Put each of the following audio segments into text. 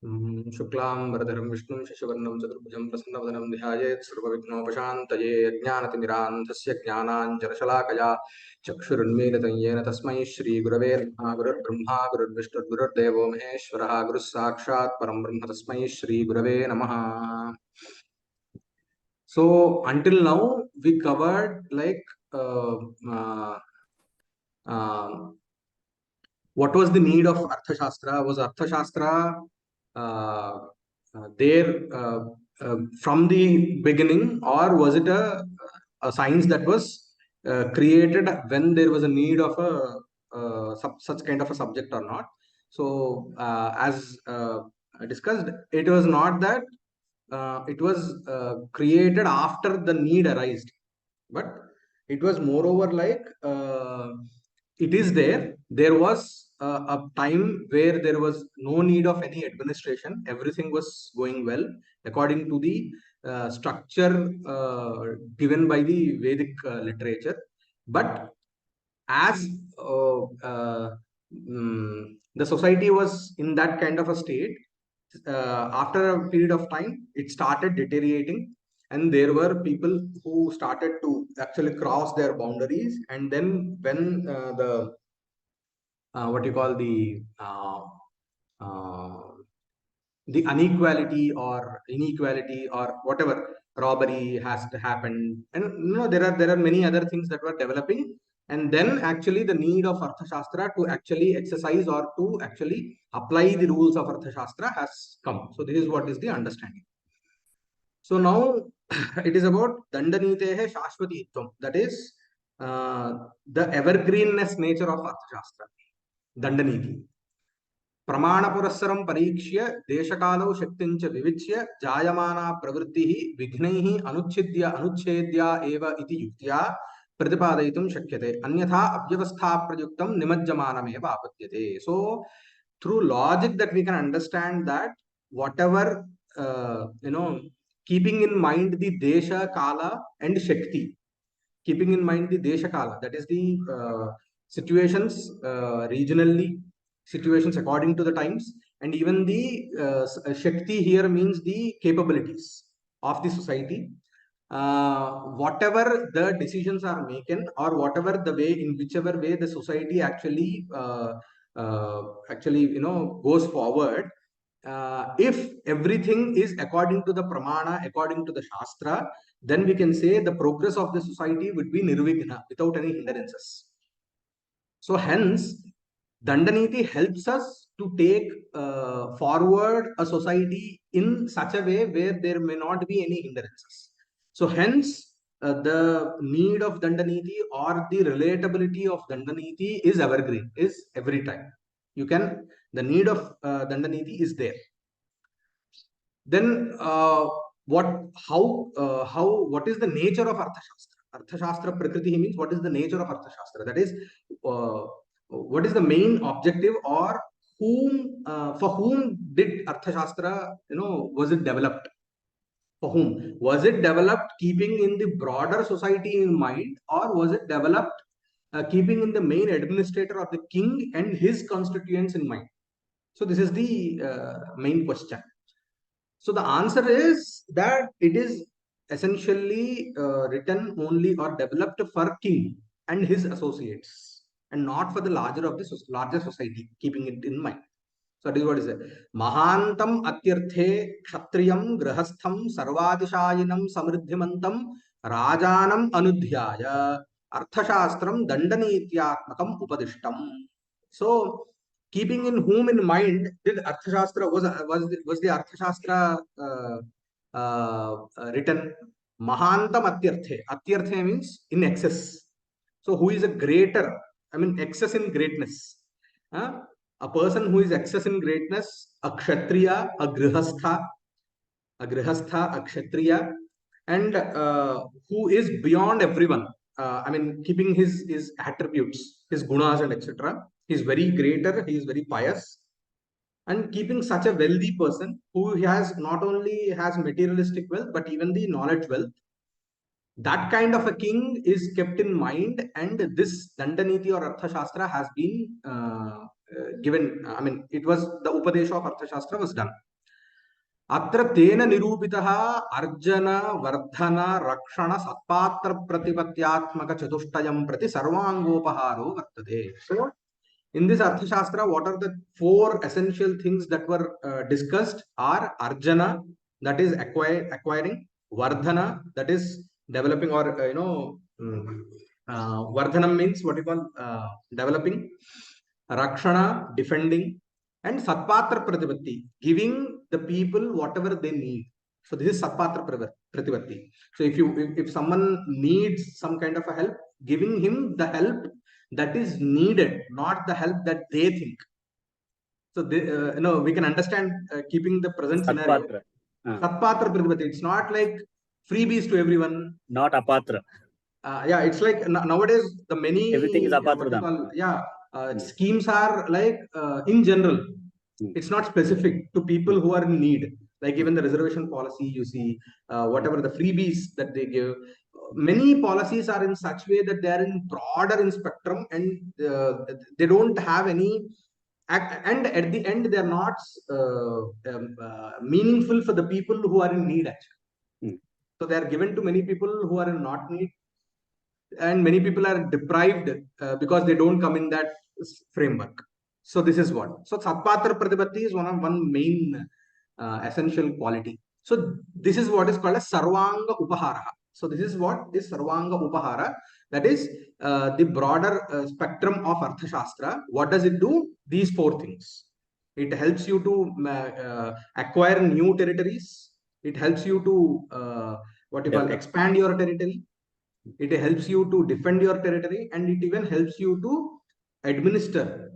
शुक्लां वरदरं विष्णुं शशिवर्णं चतुर्भुजं प्रसन्नवदनं ध्यायेत् सर्वविघ्नोपशान्तये ज्ञानतिमिरान्धस्य ज्ञानाञ्जनशलाकया चक्षुरुन्मीलितं येन तस्मै श्रीगुरवे नमः। गुरुर्ब्रह्मा गुरुर्विष्णुर्गुरुर्देवो महेश्वरः गुरुः साक्षात् परं ब्रह्म तस्मै श्रीगुरवे नमः. So until now we covered like what was the need of Artha Shastra? Was Artha Shastra there from the beginning, or was it a science that was created when there was a need of such kind of a subject or not? So, as discussed, it was not that it was created after the need arose, but it was moreover like it is there. There was a time where there was no need of any administration. Everything was going well according to the structure given by the Vedic literature. But as the society was in that kind of a state, after a period of time, it started deteriorating, and there were people who started to actually cross their boundaries. And then when the what you call uh, the inequality or inequality or whatever, robbery has to happen, and there are many other things that were developing, and then actually the need of Arthashastra to actually exercise or to actually apply the rules of Arthashastra has come. So this is what is the understanding. So now it is about Dandanitehe Shashvatitvam, that is the evergreenness nature of Arthashastra, Dandaniti. प्रमाणपुरस्सरं परीक्ष्य देशकालौ शक्तिञ्च विविच्य जायमाना प्रवृत्तिः विघ्नैः अनुच्छेद्या एव इति युक्त्या प्रतिपादयितुं शक्यते, अन्यथा अव्यवस्थाप्रयुक्तं निमज्जमानमेव आपद्यते. So through logic that we can understand that whatever keeping in mind the desha, kala and shakti, keeping in mind the desha, kala, that is the situations regionally, situations according to the times, and even the shakti here means the capabilities of the society. Whatever the decisions are making, or whatever the way, in whichever way the society actually goes forward, if everything is according to the pramana, according to the shastra, then we can say the progress of the society would be nirvighna, without any hindrances. So hence Dandaniti helps us to take forward a society in such a way where there may not be any hindrances. So hence the need of Dandaniti or the relatability of Dandaniti is evergreen, is every time. The need of Dandaniti is there. Then what is the nature of Arthashastra? Arthashastra Prakriti means what is the nature of Arthashastra? That is, what is the main objective, or for whom did Arthashastra, was it developed? For whom? Was it developed keeping in the broader society in mind, or was it developed keeping in the main administrator of the king and his constituents in mind? So this is the main question. So the answer is that it is essentially written only or developed for king and his associates, and not for the larger society, keeping it in mind. So that is what is it. Mahantam atyarthe kshatriyam grahastham sarvadishayinam samriddhimantam rajanam anudhyaya arthashastram dandanityatmakam upadishtam. So keeping in whom in mind did Arthashastra was the Arthashastra written? Mahantam atyarthe. Atyarthe means in excess. So who is a greater? I mean excess in greatness. A person who is excess in greatness, a kshatriya, a grihastha, a kshatriya, and who is beyond everyone. I mean, keeping his attributes, his gunas and etc. He is very greater, he is very pious, and keeping such a wealthy person who has not only has materialistic wealth but even the knowledge wealth. That kind of a king is kept in mind, and this Dandaniti or Arthashastra has been given. I mean, it was the Upadesha of Arthashastra was done. अत्र तेन निरूपितः अर्जन वर्धन रक्षण सत्पात्र प्रतिपत्यात्मक चतुष्टयं प्रति सर्वांगोपहारो वर्तते. So in this Arthashastra, what are the four essential things that were discussed are Arjana, that is acquiring, Vardhana, that is developing, or Vardhanam means what you call developing, Rakshana, defending, and Satpatra Pratipatti, giving the people whatever they need. So this is Satpatra Pratipatti. So if someone needs some kind of a help, giving him the help that is needed, not the help that they think. So we can understand keeping the present scenario. Satpatra Pratipatti. It's not like freebies to everyone. Not apatra. Yeah, it's like nowadays the many everything is apatra. Schemes are like in general. It's not specific to people who are in need. Like even the reservation policy, you see, whatever the freebies that they give. Many policies are in such way that they are in broader in spectrum, and they don't have any. And at the end, they are not meaningful for the people who are in need. Actually, so they are given to many people who are in not need, and many people are deprived because they don't come in that framework. So this is what. So Satpatra Pratipatti is one main essential quality. So this is what is called as Sarvanga Upahara. So this is what is Sarvanga Upahara. That is the broader spectrum of Arthashastra. What does it do? These four things. It helps you to acquire new territories. It helps you to what you call expand your territory. It helps you to defend your territory, and it even helps you to administer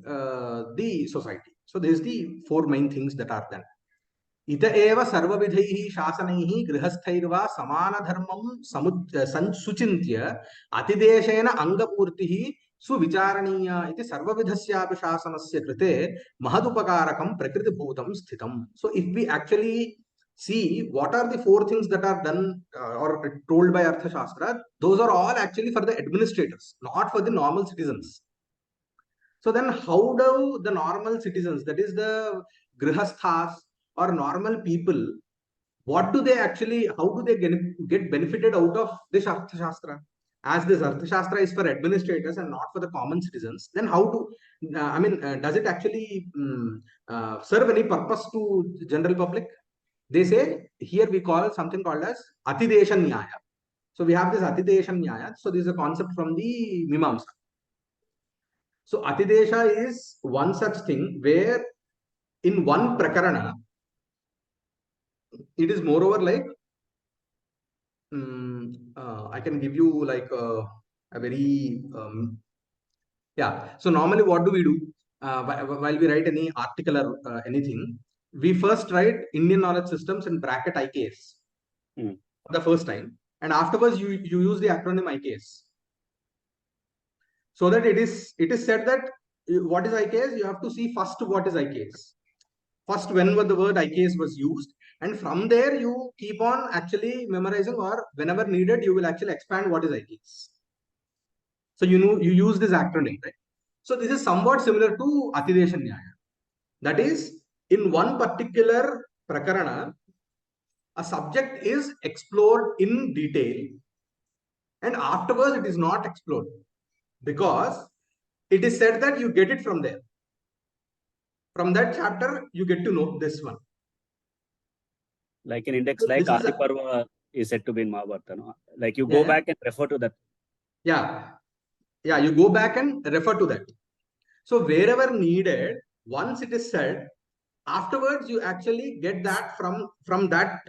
the society. So these are the four main things that are done. Ita eva sarvavidhaihi shasanaihi grihasthaiva samana dharmam suchintya atideshena angapurtihi suvicharanīya iti sarvavidhasyapi shasanasya krite mahadupakarakam prakriti bhutam sthitam. So if we actually see what are the four things that are done or told by Arthashastra, those are all actually for the administrators, not for the normal citizens. So then how do the normal citizens, that is the grihasthas or normal people, what do they actually, how do they get benefited out of this Arthashastra? As this Arthashastra is for administrators and not for the common citizens, then how to, does it actually serve any purpose to general public? They say, here we call something called as Atidesha Nyaya. So we have this Atidesha Nyaya. So this is a concept from the Mimamsa. So Atidesha is one such thing where in one prakarana, it is moreover like, I can give you like a very, yeah. So normally what do we do? While we write any article or anything, we first write Indian knowledge systems and bracket IKS for the first time. And afterwards you use the acronym IKS. So that it is said that what is IKS? You have to see first what is IKS. First, when the word IKS was used, and from there you keep on actually memorizing, or whenever needed, you will actually expand what is IKS. So you use this acronym, right? So this is somewhat similar to Atidesha Nyaya. That is, in one particular prakarana, a subject is explored in detail, and afterwards it is not explored because it is said that you get it from there. From that chapter, you get to know this one. Like an index, so like Adi Parva is said to be in Mahabharata. No? Like you go back and refer to that. Yeah. Yeah, you go back and refer to that. So wherever needed, once it is said, afterwards you actually get that from that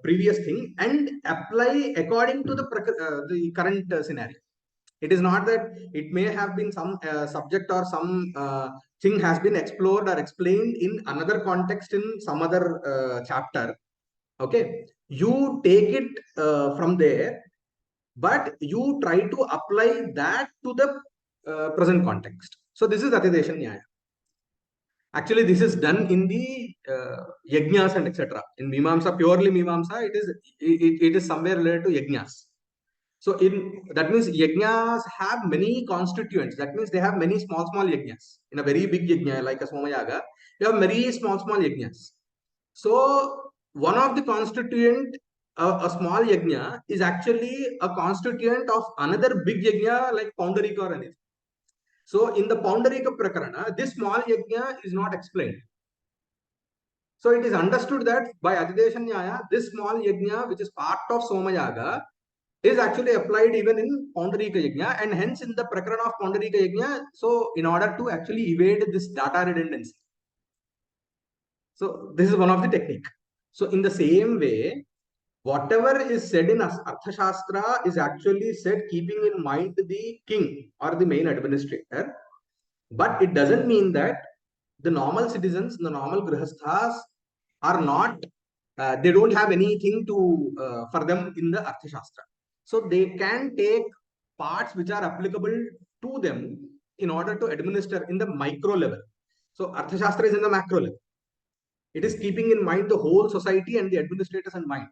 previous thing and apply according to the current scenario. It is not that it may have been some subject or some thing has been explored or explained in another context in some other chapter. Okay, you take it from there, but you try to apply that to the present context. So this is Atidesha Nyaya. Actually, this is done in the yajnas and etc. In Mimamsa, purely Mimamsa, it is somewhere related to yajnas. So that means yajnas have many constituents. That means they have many small yajnas. In a very big yajna like a Somayaga, you have many small yajnas. So one of the constituent, a small yajna, is actually a constituent of another big yajna like Poundarika or anything. So in the Poundarika Prakarana, this small yajna is not explained. So it is understood that by Adidesha Nyaya, this small yajna, which is part of Somayaga, is actually applied even in Poundarika Yajna, and hence in the Prakarana of Poundarika Yajna, so in order to actually evade this data redundancy. So this is one of the technique. So in the same way, whatever is said in Artha Shastra is actually said keeping in mind the king or the main administrator, but it doesn't mean that the normal citizens, the normal grihasthas are not, they don't have anything to for them in the Artha Shastra. So they can take parts which are applicable to them in order to administer in the micro level. So Artha Shastra is in the macro level. It is keeping in mind the whole society and the administrators in mind.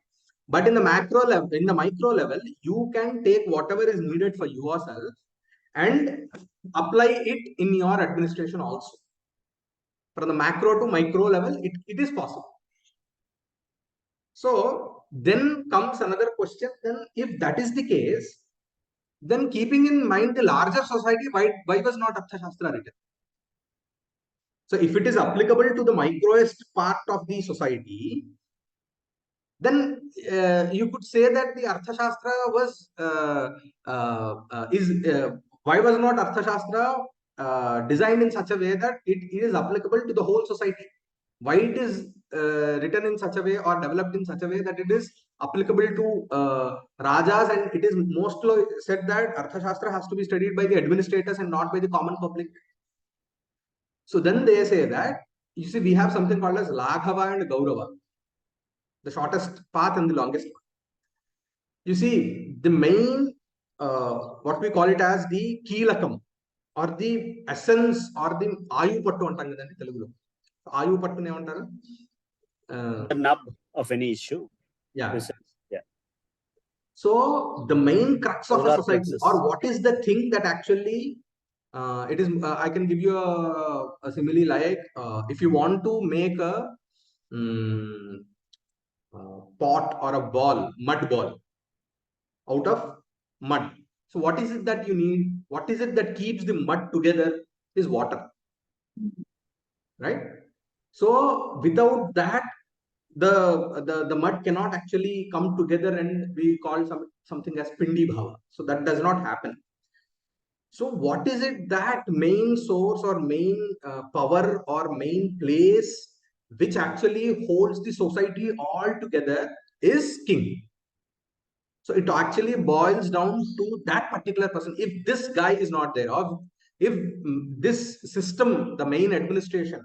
But in the macro level, in the micro level, you can take whatever is needed for yourself and apply it in your administration also. From the macro to micro level, it is possible. So then comes another question. Then if that is the case, then keeping in mind the larger society, why was not Artha Shastra written? So if it is applicable to the microest part of the society, then you could say that the Artha Shastra was why was not Artha Shastra designed in such a way that it is applicable to the whole society? Why it is written in such a way or developed in such a way that it is applicable to Rajas, and it is mostly said that Artha Shastra has to be studied by the administrators and not by the common public. So then they say that, you see, we have something called as Laghava and Gaurava, the shortest path and the longest path. You see, the main, what we call it as the Keelakam, or the essence, or the Ayu Pattu antam kadandi Telugulo. Ayu Pattu ne antaru? The nub of any issue. Yeah. Yeah. So the main crux of a Solar society, plexus. or what is the thing that actually it is, I can give you a simile like, if you want to make a pot or a ball, mud ball out of mud. So what is it that you need? What is it that keeps the mud together? Is water, right? So without that, the mud cannot actually come together, and we call something as pindi bhava. So that does not happen. So what is it that main source or main power or main place which actually holds the society all together is king. So it actually boils down to that particular person. If this guy is not there, or if this system, the main administration,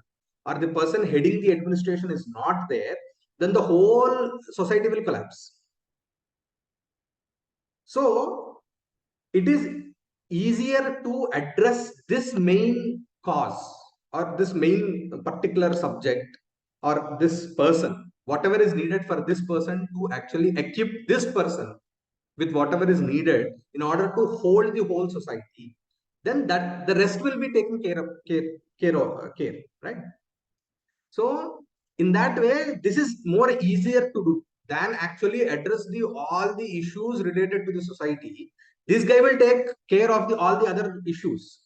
or the person heading the administration is not there, then the whole society will collapse. So it is easier to address this main cause or this main particular subject or this person, whatever is needed for this person, to actually equip this person with whatever is needed in order to hold the whole society, then that the rest will be taken care, right? So in that way, this is more easier to do than actually address all the issues related to the society. This guy will take care of all the other issues.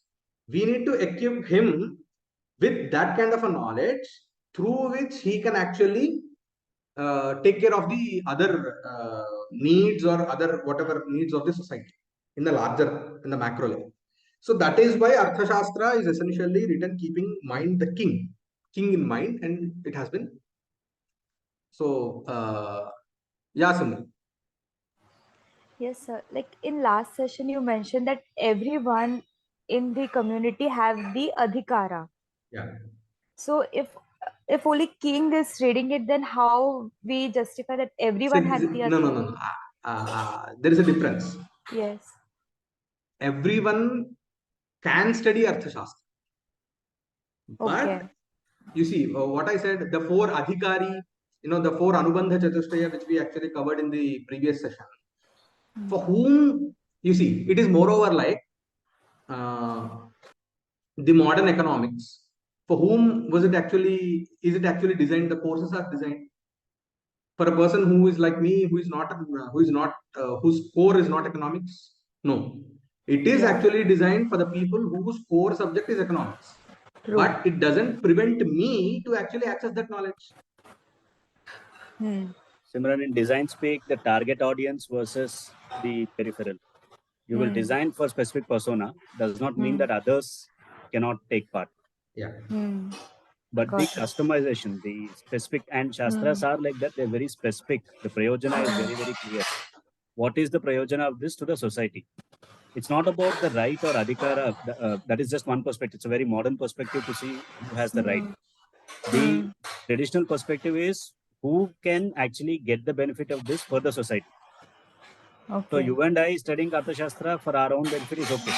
We need to equip him with that kind of a knowledge through which he can actually take care of the other needs or other whatever needs of the society in the macro level. So that is why Artha Shastra is essentially written keeping mind the king in mind, and it has been. So yeah, Sunil. Yes, sir. Like in last session, you mentioned that everyone in the community have the adhikara. Yeah. So if only king is reading it, then how we justify that everyone had the no. There is a difference. Yes. Everyone can study Artha Shastra, but Okay. you see what I said, the four adhikari, the four Anubandha Chatushtaya, which we actually covered in the previous session, for whom, you see, it is moreover like the modern economics. For whom is it actually designed? The courses are designed for a person who is like me, whose core is not economics? No, it is actually designed for the people whose core subject is economics. True. But it doesn't prevent me to actually access that knowledge. Similar in design speak, the target audience versus the peripheral. You will design for specific persona, does not mean that others cannot take part. Yeah. But Got the it. customization, the specific, and Shastras are like that, they're very specific. The Prayojana is very, very clear. What is the Prayojana of this to the society? It's not about the right or adhikara. That is just one perspective. It's a very modern perspective to see who has the right. The traditional perspective is who can actually get the benefit of this for the society. Okay. So you and I studying Artha Shastra for our own benefit is okay.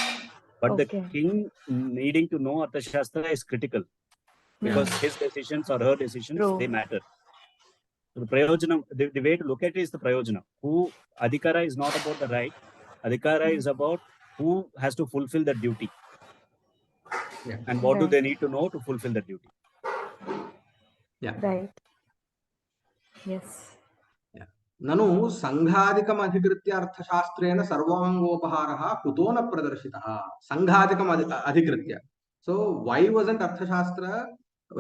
But the king needing to know Artha Shastra is critical because his decisions or her decisions, they matter. So the Prayojana, the way to look at it is the Prayojana. Who adhikara is not about the right. Adhikara is about who has to fulfill the duty. And what do they need to know to fulfill the duty? Right. Yes. ननु संघादिकम् अधिकृत्य अर्थशास्त्रेण सर्वांगोपहारः कुतो न प्रदर्शितः संघादिकम् अधिकृत्य. So why wasn't Arthashastra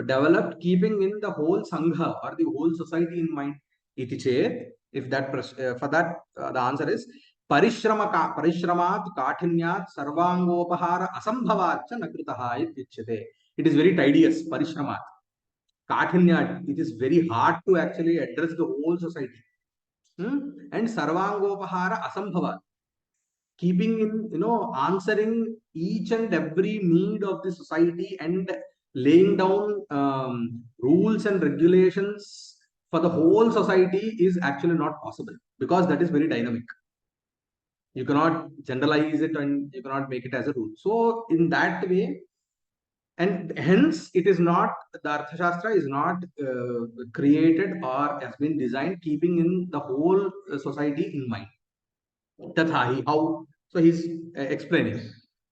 developed keeping in the whole sangha or the whole society in mind? Iti chet, if that for that the answer is parishramat kaఠిన్యాత్ sarvangopahara asambhavat cha nakritah ityachate. It is very tedious, parishramat. Kaఠిన్యాత్, it is very hard to actually address the whole society. And sarvangopahara asambhava, keeping in, answering each and every need of the society and laying down rules and regulations for the whole society is actually not possible, because that is very dynamic. You cannot generalize it and you cannot make it as a rule. So in that way, and hence it is not, the Arthashastra is not created or has been designed keeping in the whole society in mind. Tathahi, how? So he's explaining.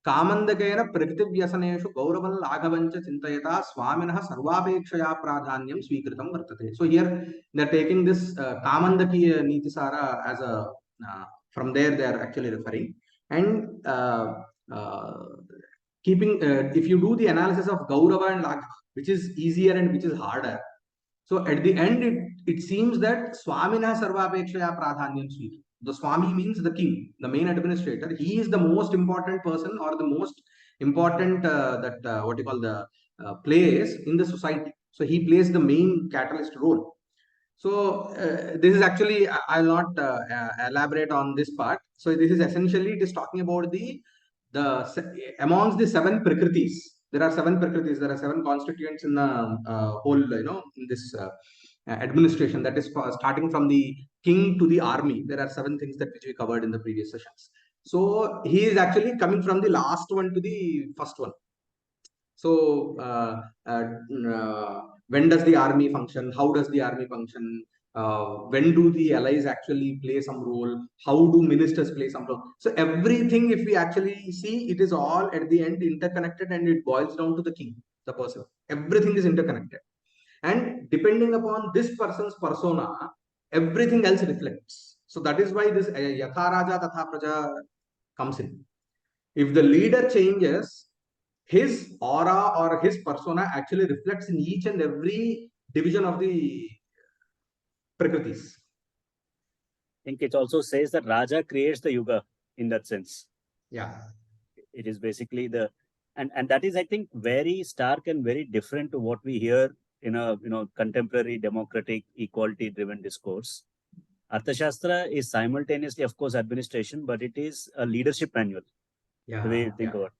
Kamandakena prakritivyasaneshu gauravan laghavancha chintayata swaminah sarvapekshaya pradhanyam swikritam vartate. So here they're taking this Kamandaki Nitisara as a, from there they are actually referring. And keeping, if you do the analysis of Gaurava and Lagha, which is easier and which is harder, so at the end it seems that Swamina Sarvapekshaya Pradhanyam Swikritam. The Swami means the king, the main administrator. He is the most important person or the most important what you call the place in the society. So he plays the main catalyst role. So this is actually, I'll not elaborate on this part. So this is essentially, it is talking about the amongst the 7 prakritis. There are 7 prakritis. There are 7 constituents in the whole, in this administration, that is starting from the king to the army. There are 7 things that which we covered in the previous sessions. So he is actually coming from the last one to the first one. So when does the army function? How does the army function? When do the allies actually play some role? How do ministers play some role? So everything, if we actually see, it is all at the end interconnected, and it boils down to the king, the person. Everything is interconnected. And depending upon this person's persona, everything else reflects. So that is why this Yatha Raja Tatha Praja comes in. If the leader changes, his aura or his persona actually reflects in each and every division of the prakritis. I think it also says that Raja creates the yuga in that sense. Yeah. It is basically the, and that is, I think, very stark and very different to what we hear in a contemporary democratic equality driven discourse. Arthashastra is simultaneously, of course, administration, but it is a leadership manual. Yeah. The way you think about it.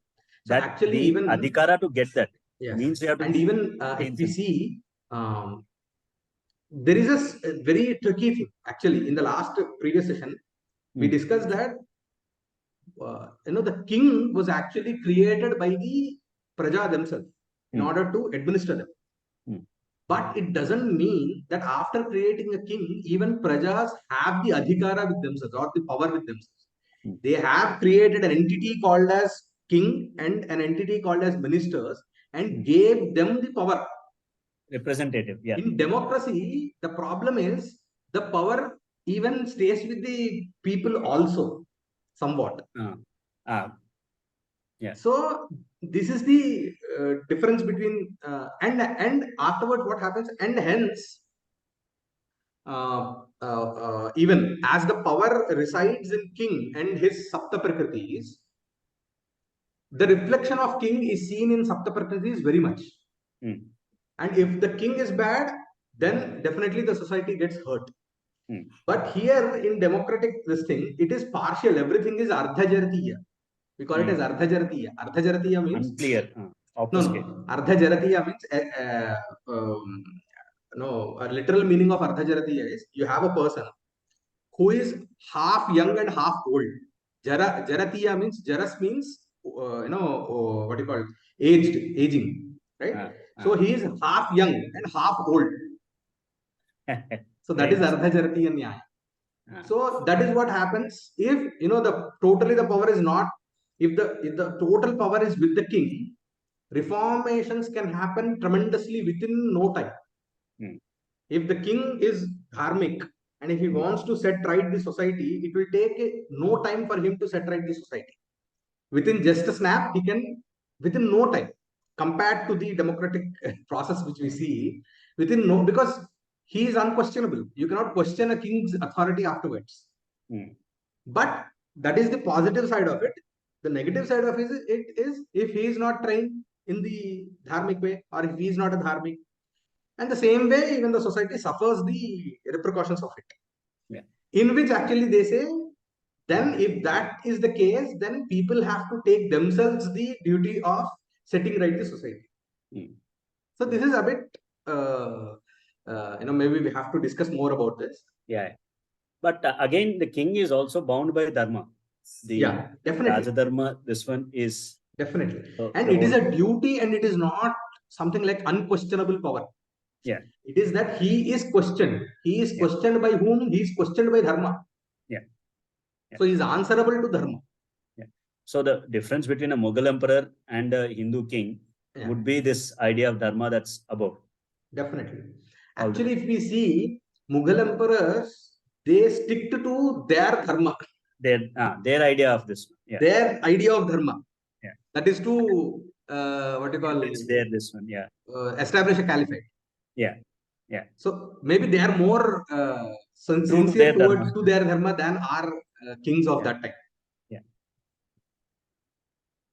So that actually, the even adhikara to get that means we have to. And even if we see, there is a very tricky thing. Actually, in the last previous session, we discussed that the king was actually created by the praja themselves in order to administer them. But it doesn't mean that after creating a king, even prajas have the adhikara with themselves or the power with themselves. They have created an entity called as king and an entity called as ministers and gave them the power. Representative, yeah. In democracy, the problem is the power even stays with the people also, somewhat. Yeah. So this is the difference between and afterwards what happens, and hence even as the power resides in king and his sapta prakritis, the reflection of king is seen in sapta prakritis very much. And if the king is bad, then definitely the society gets hurt. But here in democratic this thing, it is partial. Everything is Artha Jaratiya. We call it as Artha Jaratiya. Artha Jaratiya means unclear. Opposite. No. Artha Jaratiya means no. A literal meaning of Artha Jaratiya is you have a person who is half young and half old. Jaratiya means Jaras means what do you call it? Aging, right? So he is half young and half old. So that is Artha Jaratiya Nyaya. So that is what happens if the power is not, if the total power is with the king, reformations can happen tremendously within no time. If the king is dharmic and if he wants to set right the society, it will take no time for him to set right the society. Within just a snap, he can, within no time, compared to the democratic process which we see, because he is unquestionable. You cannot question a king's authority afterwards. But that is the positive side of it. The negative side of it is if he is not trained in the dharmic way, or if he is not a dharmic. And the same way, even the society suffers the repercussions of it. Yeah. In which actually they say, then if that is the case, then people have to take themselves the duty of setting right the society. So this is a bit, maybe we have to discuss more about this. Yeah. But again, the king is also bound by dharma. Yeah, definitely. Rajadharma, this one is. Definitely. And it is a duty, and it is not something like unquestionable power. Yeah. It is that he is questioned. He is questioned by whom? He is questioned by dharma. Yeah. So he is answerable to dharma. Yeah. So the difference between a Mughal emperor and a Hindu king would be this idea of dharma that's above. Definitely. Actually, if we see Mughal emperors, they stick to their dharma. Their idea of this. Yeah. Their idea of dharma. Yeah. That is to what you call this one. Yeah. Establish a caliphate. Yeah. Yeah. So maybe they are more sincere towards to their dharma than our kings of that time. Yeah.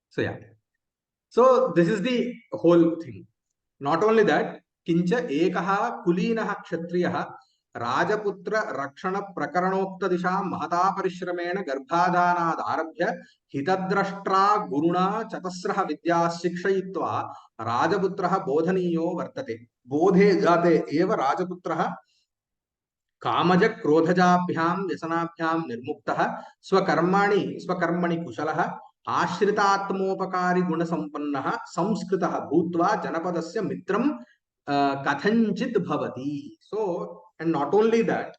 So yeah. So this is the whole thing. Not only that, kincha ekaha kulinaha kshatriyaha राजपुत्र रक्षण प्रकरणोक्त दिशा महता परिश्रमेण गर्भाधानाद् आरभ्य हितद्रष्ट्रा गुरुणा चतस्रः विद्याः शिक्षयित्वा राजपुत्रः बोधनीयो वर्तते. बोधे जाते एव राजपुत्रः कामज क्रोधजाभ्यां व्यसनाभ्यां निर्मुक्तः स्वकर्मणि कुशलः आश्रितात्मोपकारी गुणसम्पन्नः संस्कृतः भूत्वा जनपदस्य मित्रं कथंचित् भवति. So, and not only that,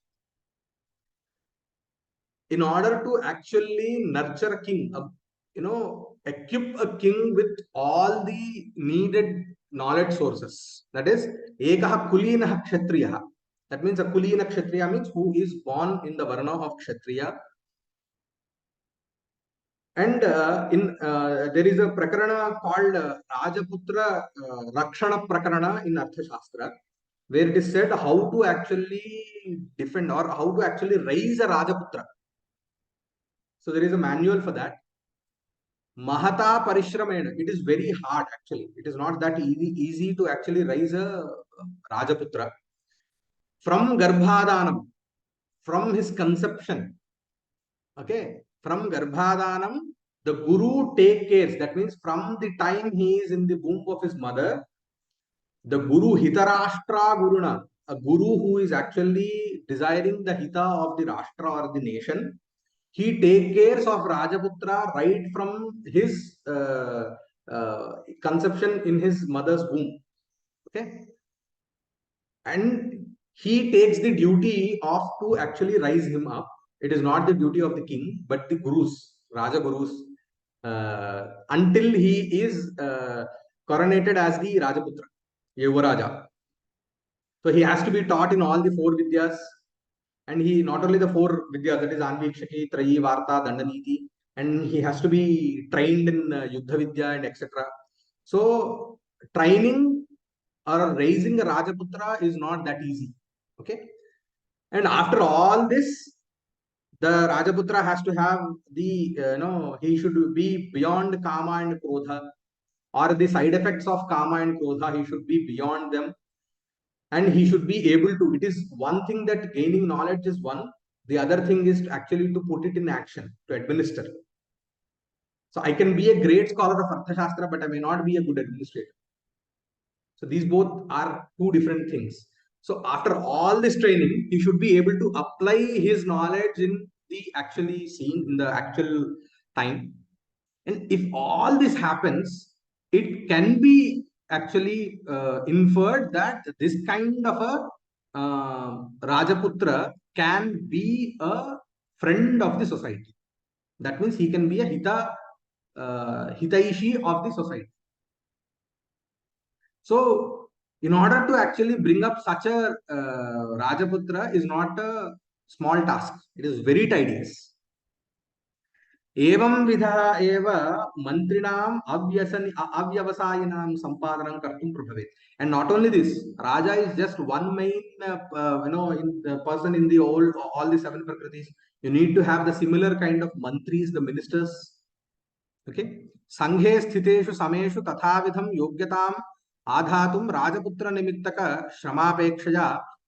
in order to actually nurture a king, equip a king with all the needed knowledge sources, that is ekah kulinah kshatriyah. That means a kulina kshatriya means who is born in the varna of kshatriya. And there is a prakarana called Rajaputra Rakshana Prakarana in Artha Shastra, where it is said how to actually defend or how to actually raise a Rajaputra. So there is a manual for that. Mahata Parishramena. It is very hard actually. It is not that easy to actually raise a Rajaputra. From Garbhadanam, from his conception. Okay. From Garbhadanam, the Guru take care. That means from the time he is in the womb of his mother, the Guru Hitarashtra Guruna, a Guru who is actually desiring the Hita of the Rashtra or the nation, he take care of Rajaputra right from his conception in his mother's womb. Okay. And he takes the duty of to actually rise him up. It is not the duty of the king, but the gurus, Raja Gurus, until he is coronated as the Rajaputra, Yuvaraja. So he has to be taught in all the 4 Vidyas. And he not only the 4 Vidya, that is Anvikshaki, Trayi, Varta, Dandaniti, and he has to be trained in Yuddha Vidya and etc. So training or raising a Rajaputra is not that easy. Okay. And after all this, the Rajaputra has to have the, he should be beyond Kama and Krodha, or the side effects of Kama and Krodha, he should be beyond them. And he should be able to, it is one thing that gaining knowledge is one, the other thing is actually to put it in action, to administer. So I can be a great scholar of Artha Shastra, but I may not be a good administrator. So these both are two different things. So after all this training, he should be able to apply his knowledge in the actually scene, in the actual time. And if all this happens, it can be actually inferred that this kind of a Rajaputra can be a friend of the society. That means he can be a Hitaishi of the society. So, in order to actually bring up such a Rajaputra is not a small task. It is very tedious. एवं विधा एव मंत्रिणाम अव्यवसायिनां संपादनं कर्तुं प्रभवेत्. And not only this, Raja is just one main in the person in the all the 7 prakritis. You need to have the similar kind of mantris, the ministers. Okay. Sanghe sthiteshu sameshu tathavidham yogyataam आधातुं राजपुत्र निमित्तक श्रमापेक्षया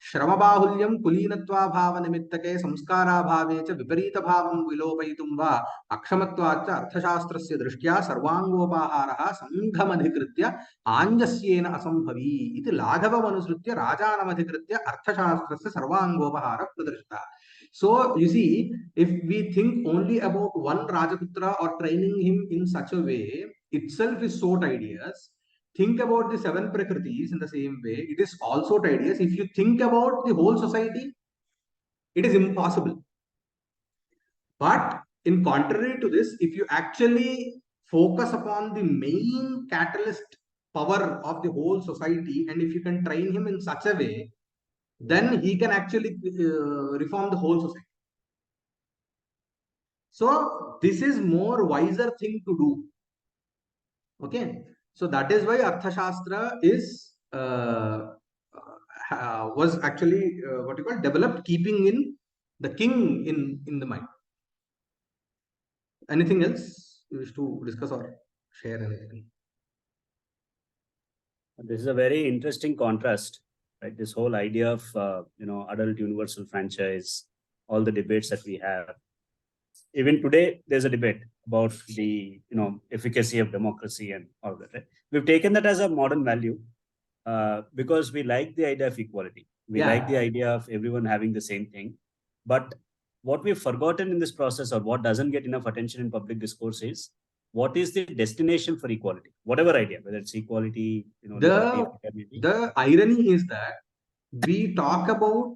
श्रमबाहुल्यं कुलीनत्वाभाव निमित्तके संस्काराभावे च विपरीत भावं विलोपयितुं वा अक्षमत्वाच्च अर्थशास्त्रस्य दृष्ट्या सर्वांगोपाहारः संघमधिकृत्य आञ्जस्येन असंभवी इति लाघवमनुसृत्य राजानमधिकृत्य अर्थशास्त्रस्य सर्वांगोपहारः प्रदर्शितः. So you see, if we think only about one Rajaputra or training him in such a way itself is so tedious. Think about the 7 prakritis in the same way, it is also tedious. If you think about the whole society, it is impossible. But in contrary to this, if you actually focus upon the main catalyst power of the whole society, and if you can train him in such a way, then he can actually reform the whole society. So this is more wiser thing to do. Okay. So that is why Artha Shastra is was actually what you call developed, keeping in the king in the mind. Anything else you wish to discuss or share anything? This is a very interesting contrast, right? This whole idea of adult universal franchise, all the debates that we have. Even today, there's a debate about the efficacy of democracy and all that. Right? We've taken that as a modern value because we like the idea of equality. We like the idea of everyone having the same thing. But what we've forgotten in this process, or what doesn't get enough attention in public discourse, is what is the destination for equality? Whatever idea, whether it's equality, the irony is that we talk about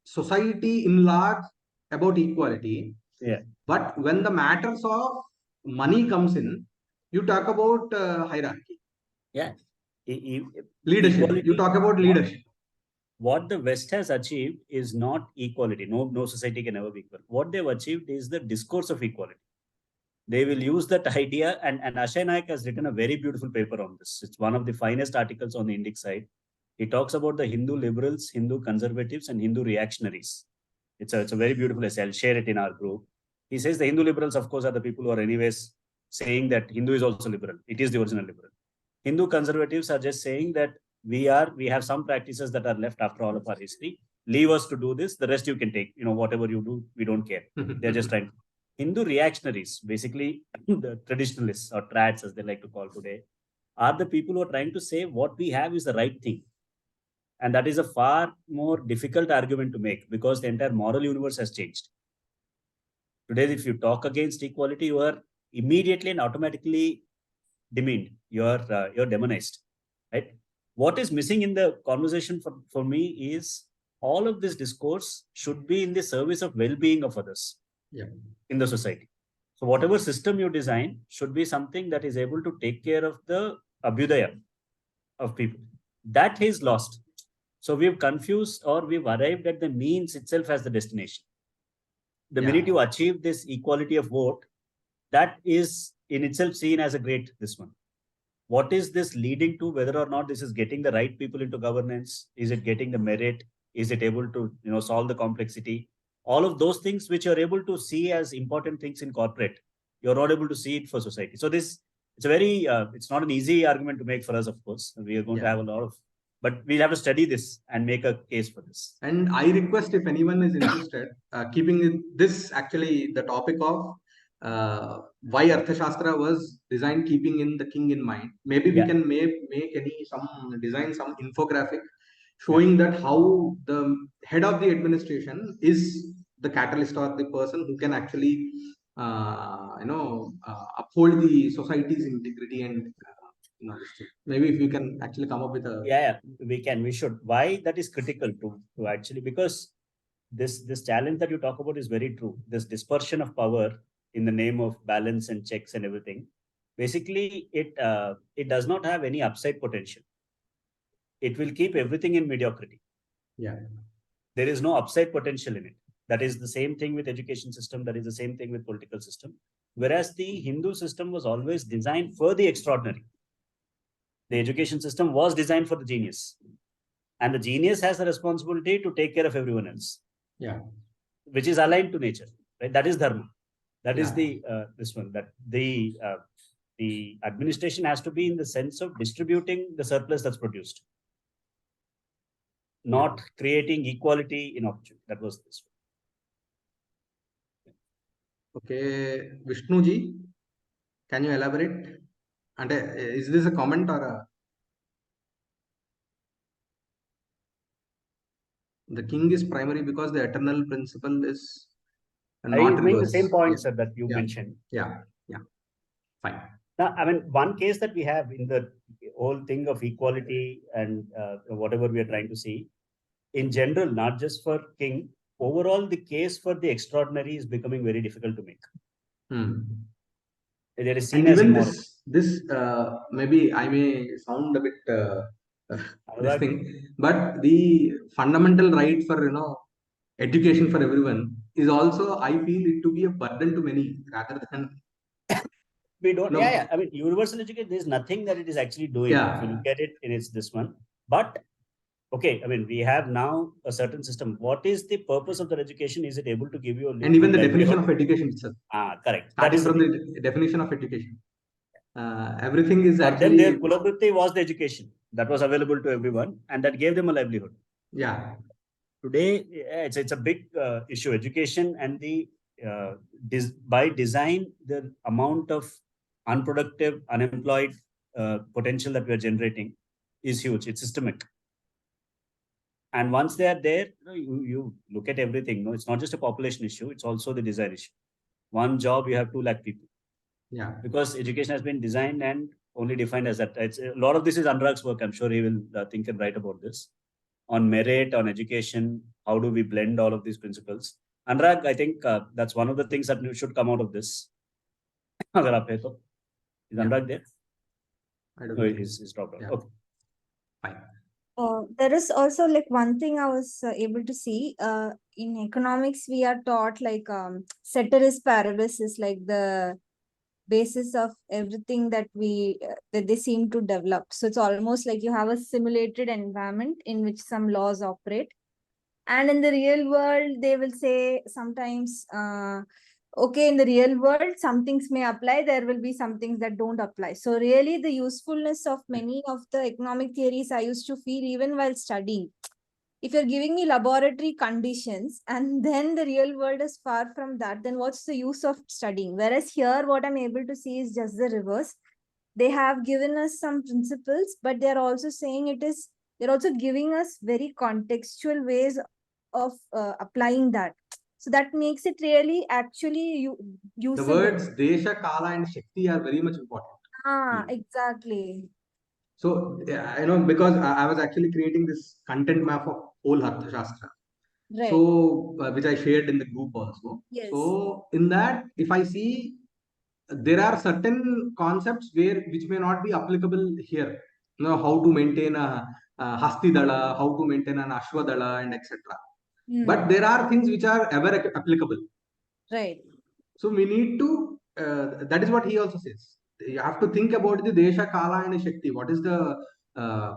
society in large about equality. Yeah. But when the matters of money comes in, you talk about hierarchy. Yeah. Leadership. Equality, you talk about leadership. What the West has achieved is not equality. No society can ever be equal. What they've achieved is the discourse of equality. They will use that idea, and Ashay Naik has written a very beautiful paper on this. It's one of the finest articles on the Indic side. He talks about the Hindu liberals, Hindu conservatives, and Hindu reactionaries. It's a very beautiful essay. I'll share it in our group. He says the Hindu liberals, of course, are the people who are anyways saying that Hindu is also liberal. It is the original liberal. Hindu conservatives are just saying that we have some practices that are left after all of our history. Leave us to do this. The rest you can take. Whatever you do, we don't care. They're just trying. Hindu reactionaries, basically the traditionalists or trads, as they like to call today, are the people who are trying to say what we have is the right thing. And that is a far more difficult argument to make, because the entire moral universe has changed. Today, if you talk against equality, you are immediately and automatically demeaned. You're demonized, right? What is missing in the conversation for me is all of this discourse should be in the service of well-being of others in the society. So whatever system you design should be something that is able to take care of the abhyudaya of people. That is lost. So we've confused, or we've arrived at the means itself as the destination. The Yeah. minute you achieve this equality of vote, that is in itself seen as a great this one. What is this leading to? Whether or not this is getting the right people into governance? Is it getting the merit? Is it able to solve the complexity? All of those things which you're able to see as important things in corporate, you're not able to see it for society. So this, it's a very it's not an easy argument to make for us, of course. We are going to have a lot of, but we'll have to study this and make a case for this. And I request, if anyone is interested, keeping this actually the topic of why Artha Shastra was designed keeping in the king in mind. Maybe we can make design some infographic showing that how the head of the administration is the catalyst or the person who can actually uphold the society's integrity and maybe if you can actually come up with a we should. Why that is critical to actually, because this challenge that you talk about is very true. This dispersion of power in the name of balance and checks and everything, basically it does not have any upside potential. It will keep everything in mediocrity. There is no upside potential in it. That is the same thing with education system. That is the same thing with political system. Whereas the Hindu system was always designed for the extraordinary. The education system was designed for the genius, and the genius has the responsibility to take care of everyone else. Which is aligned to nature, right? That is dharma. That is the this one, that the administration has to be in the sense of distributing the surplus that's produced, not creating equality in opportunity. That was this one. Okay, Vishnu ji, can you elaborate? And is this a comment or a? The king is primary because the eternal principle is not reverse. The same point, sir, that you mentioned. Fine. Now, I mean, one case that we have in the whole thing of equality and whatever we are trying to see, in general, not just for king, overall, the case for the extraordinary is becoming very difficult to make. There is seen as immoral. This maybe I may sound a bit this thing, but the fundamental right for education for everyone is also, I feel it to be a burden to many rather than we don't. I mean, universal education, there's nothing that it is actually doing. If you look at it, and it's this one. But okay, I mean, we have now a certain system. What is the purpose of the education? Is it able to give you a and even the definition of education itself? Correct. Starting from the definition of education, everything is actually. Then their Kulakruti was the education that was available to everyone, and that gave them a livelihood. Today, it's a big issue. Education and the by design, the amount of unproductive, unemployed potential that we are generating is huge. It's systemic. And once they are there, you look at everything. No, it's not just a population issue. It's also the design issue. One job, you have 2 lakh people. Because education has been designed and only defined as that. It's, a lot of this is Anurag's work. I'm sure he will think and write about this. On merit, on education, how do we blend all of these principles? Anurag, I think that's one of the things that should come out of this. Is Anurag there? I don't know. He's dropped out. Okay. Fine. There is also like one thing I was able to see in economics. We are taught like ceteris paribus is like the basis of everything that that they seem to develop. So it's almost like you have a simulated environment in which some laws operate, and in the real world they will say sometimes okay, in the real world some things may apply, there will be some things that don't apply. So really the usefulness of many of the economic theories I used to feel even while studying, if you're giving me laboratory conditions and then the real world is far from that, then what's the use of studying? Whereas here what I'm able to see is just the reverse. They have given us some principles, but they're also saying they're also giving us very contextual ways of applying that. So that makes it really actually useful. The words Desha, Kala and Shakti are very much important. Exactly. So, because I was actually creating this content map of whole Artha Shastra. Right. So, which I shared in the group also. Yes. So, in that, if I see, there are certain concepts which may not be applicable here. How to maintain a Hastidala, how to maintain an Ashwadala, and etc. But there are things which are ever applicable. Right. So we need to, that is what he also says. You have to think about the Desha, Kala, and Shakti. What is the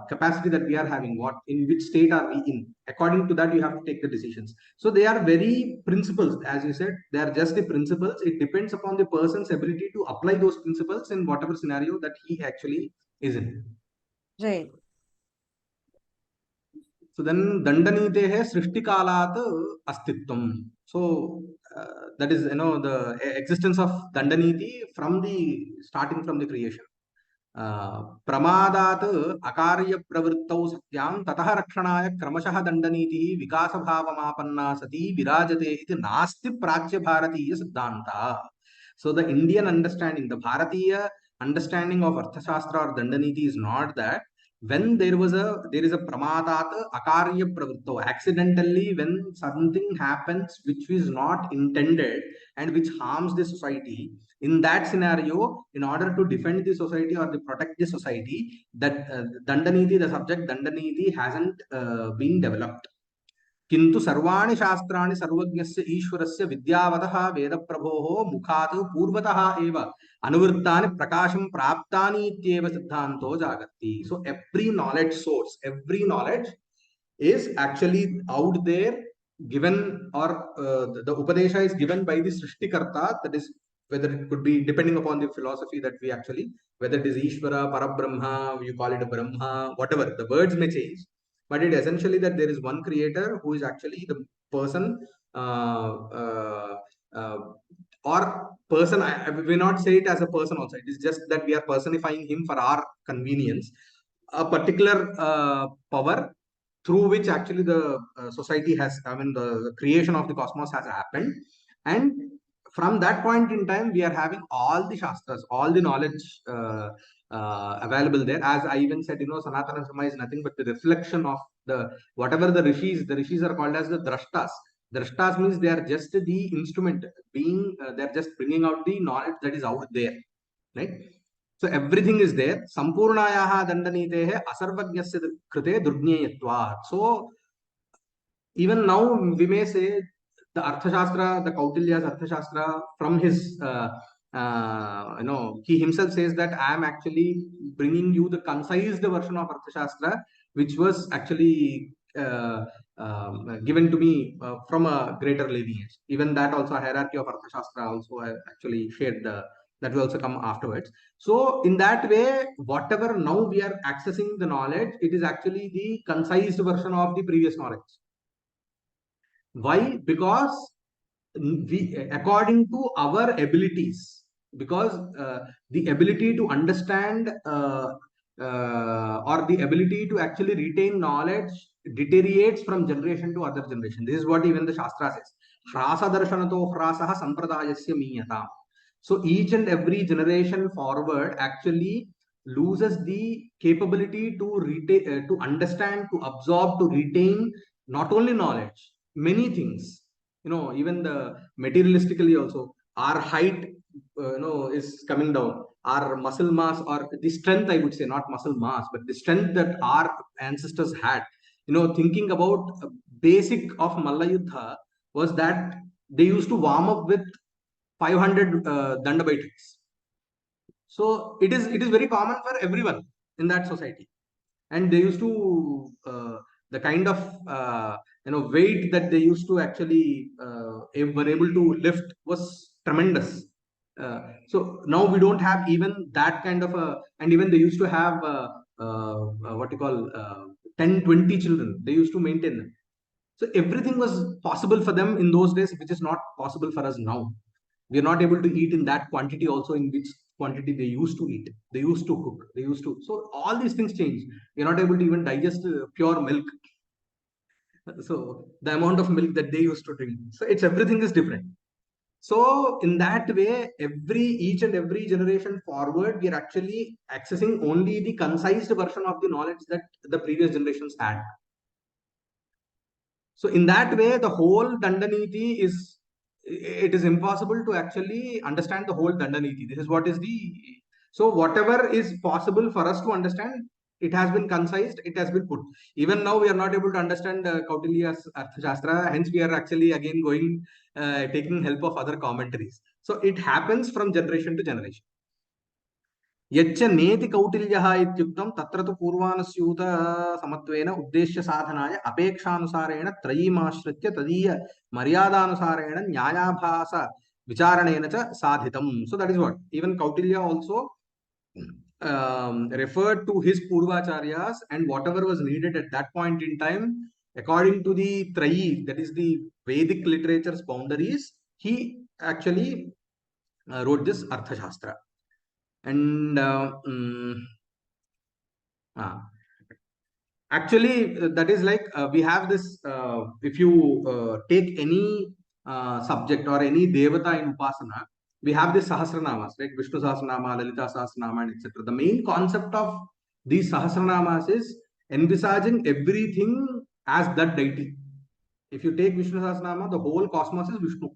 capacity that we are having? What, in which state are we in? According to that, you have to take the decisions. So they are very principles, as you said. They are just the principles. It depends upon the person's ability to apply those principles in whatever scenario that he actually is in. Right. So then Dandanitehe Srishtikalat Astitvam. So that is, the existence of Dandaniti from the starting from the creation. प्रमादात् अकार्य प्रवृत्तौ सत्यां ततः रक्षणाय क्रमशः दण्डनीतिः विकासभावमापन्ना सती विराजते इति नास्ति प्राच्य भारतीय सिद्धान्तः. So the Indian understanding, the Bharatiya understanding of Arthashastra or Dandaniti is not that when there is a pramadat akarya pravritto, accidentally when something happens which is not intended and which harms the society, in that scenario, in order to defend the society or to protect the society, that Dandaniti, the subject Dandaniti hasn't been developed. किंतु सर्वाणि शास्त्राणि सर्वज्ञस्य ईश्वरस्य विद्यावतः वेदप्रभोः मुखात् पूर्वतः एव अनुवृत्तानि प्रकाशं प्राप्तानि इत्येव सिद्धान्तो जागर्ति. So every knowledge source, every knowledge is actually out there, given, or the Upadesha is given by the Srishtikarta, that is, whether it could be depending upon the philosophy that we actually, whether it is Ishvara, Parabrahma, you call it a Brahma, whatever, the words may change. But it essentially that there is one creator who is actually the person or person. We will not say it as a person also. It is just that we are personifying him for our convenience. A particular power through which actually the society has, the creation of the cosmos has happened. And from that point in time, we are having all the Shastras, all the knowledge available there. As I even said, Sanatana Dharma is nothing but the reflection of whatever the rishis are called as the drashtas. Drashtas means they are just the instrument they're just bringing out the knowledge that is out there, right? So everything is there. Sampurnayaha dandanitehe asarvajnasya krite durgneyatvat. So even now we may say the Arthashastra, the Kautilya's Arthashastra, from his, he himself says that I am actually bringing you the concised version of Arthashastra, which was actually given to me from a greater lineage. Even that also, a hierarchy of Arthashastra also I actually shared that will also come afterwards. So in that way, whatever now we are accessing the knowledge, it is actually the concised version of the previous knowledge. Why? Because we, according to our abilities, because the ability to understand or the ability to actually retain knowledge deteriorates from generation to other generation. This is what even the Shastra says. Hrasa darshanato hrasaha sampradayasya miyata. So each and every generation forward actually loses the capability to retain, to understand, to absorb, to retain not only knowledge, many things. Even the materialistically also, our height, is coming down. Our muscle mass, or the strength, I would say, not muscle mass, but the strength that our ancestors had. Thinking about basic of Mallayuddha was that they used to warm up with 500 dandabaitaks. So it is very common for everyone in that society, and they used to the kind of weight that they used to actually were able to lift was tremendous. So now we don't have even that kind of a, and even they used to have what you call 10-20 children. They used to maintain them. So everything was possible for them in those days, which is not possible for us now. We are not able to eat in that quantity also in which quantity they used to eat. They used to cook. So all these things change. We are not able to even digest pure milk. So the amount of milk that they used to drink. So everything is different. So in that way, each and every generation forward, we are actually accessing only the concised version of the knowledge that the previous generations had. So in that way, the whole Dandaniti it is impossible to actually understand the whole Dandaniti. This is what is so whatever is possible for us to understand, It has been concised, it has been put. Even now we are not able to understand Kautilya's Artha Shastra, hence we are actually again going taking help of other commentaries. So it happens from generation to generation. यच्च नेति कौटिल्यः इत्युक्तं तत्र तु पूर्वानुस्यूत समत्वेन उद्देश्य साधनाय अपेक्षानुसारेण त्रयीमाश्रित्य तदीय मर्यादानुसारेण न्यायाभास विचारणेन च साधितम्. So that is what even Kautilya also referred to his Purvacharyas and whatever was needed at that point in time according to the Trayi, that is the Vedic literature's boundaries. He actually wrote this Artha Shastra. And actually that is like we have this if you take any subject or any devata in upasana, we have this sahasranamas like Vishnu Sahasranama, Lalita Sahasranama, and etc. The main concept of these sahasranamas is envisaging everything as that deity. If you take Vishnu Sahasranama, the whole cosmos is Vishnu.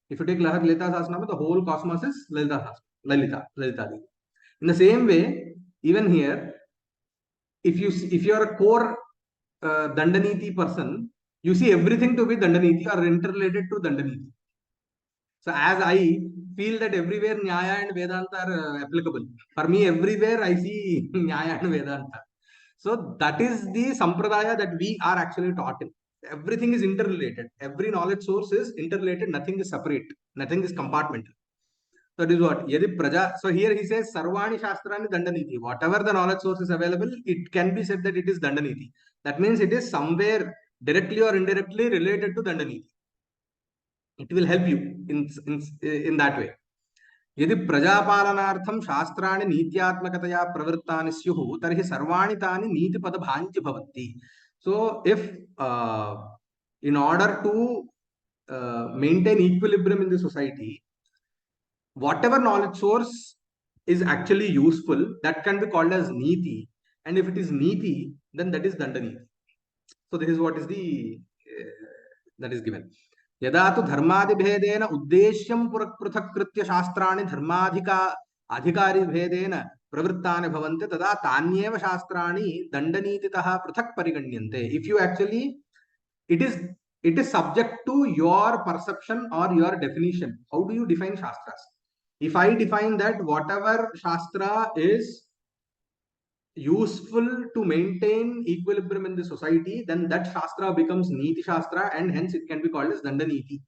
If you take Lalita Sahasranama, the whole cosmos is Lalita. In the same way, even here, if you are a core Dandaniti person, you see everything to be Dandaniti or interrelated to Dandaniti. So as I feel that everywhere Nyaya and Vedanta are applicable, for me everywhere I see Nyaya and Vedanta. So that is the sampradaya that we are actually taught in. Everything is interrelated. Every knowledge source is interrelated. Nothing is separate. Nothing is compartmental. So that is what Yadi Praja. So here he says Sarvani Shastrani Dandaniti. Whatever the knowledge source is available, it can be said that it is Dandaniti. That means it is somewhere directly or indirectly related to Dandaniti. It will help you in that way. यदि प्रजापालनार्थं शास्त्राणि नीत्यात्मकतया प्रवृत्तानि स्युः तर्हि सर्वाणि तानि नीतिपदभाञ्चि भवन्ति. So if in order to maintain equilibrium in the society, whatever knowledge source is actually useful, that can be called as niti, and if it is niti, then that is dandaniti. So this is what is the that is given. यदा तु धर्मादिभेदेन उद्देश्यं पृथक्कृत्य शास्त्राणि धर्माधिका अधिकारिभेदेन प्रवृत्तानि भवन्ति तदा तान्येव शास्त्राणि दण्डनीतितः पृथक् परिगण्यन्ते. If you actually it is subject to your perception or your definition. How do you define shastras? If I define that whatever shastra is useful to maintain equilibrium in the society, then that shastra becomes Niti Shastra and hence it can be called as Dandaniti.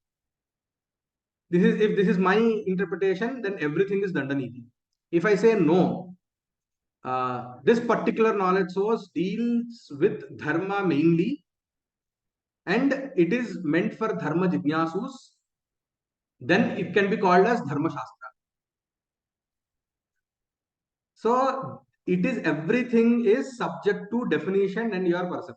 If this is my interpretation, then everything is Dandaniti. If I say no, this particular knowledge source deals with dharma mainly and it is meant for dharma jignasus, then it can be called as Dharma Shastra. So it is everything is subject to definition and your perception.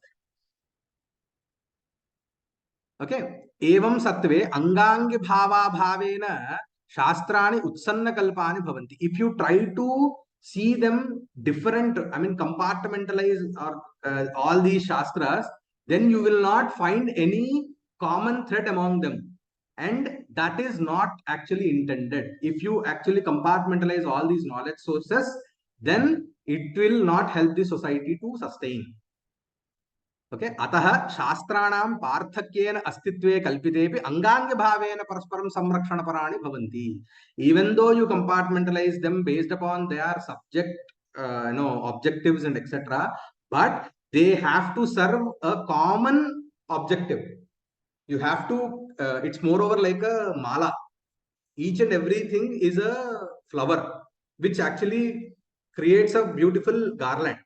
Okay. Evam satve angangi bhava bhavena shastrani utsanna kalpani bhavanti. If you try to see them different, I mean compartmentalize or all these shastras, then you will not find any common thread among them. And that is not actually intended. If you actually compartmentalize all these knowledge sources, then it will not help the society to sustain. Okay, atah shastranam parthakyen astitve kalpitepi angangi bhavena parasparam samrakshanaparani bhavanti. Even though you compartmentalize them based upon their subject, objectives and etc., but they have to serve a common objective. You have to, it's moreover like a mala. Each and everything is a flower, which actually creates a beautiful garland.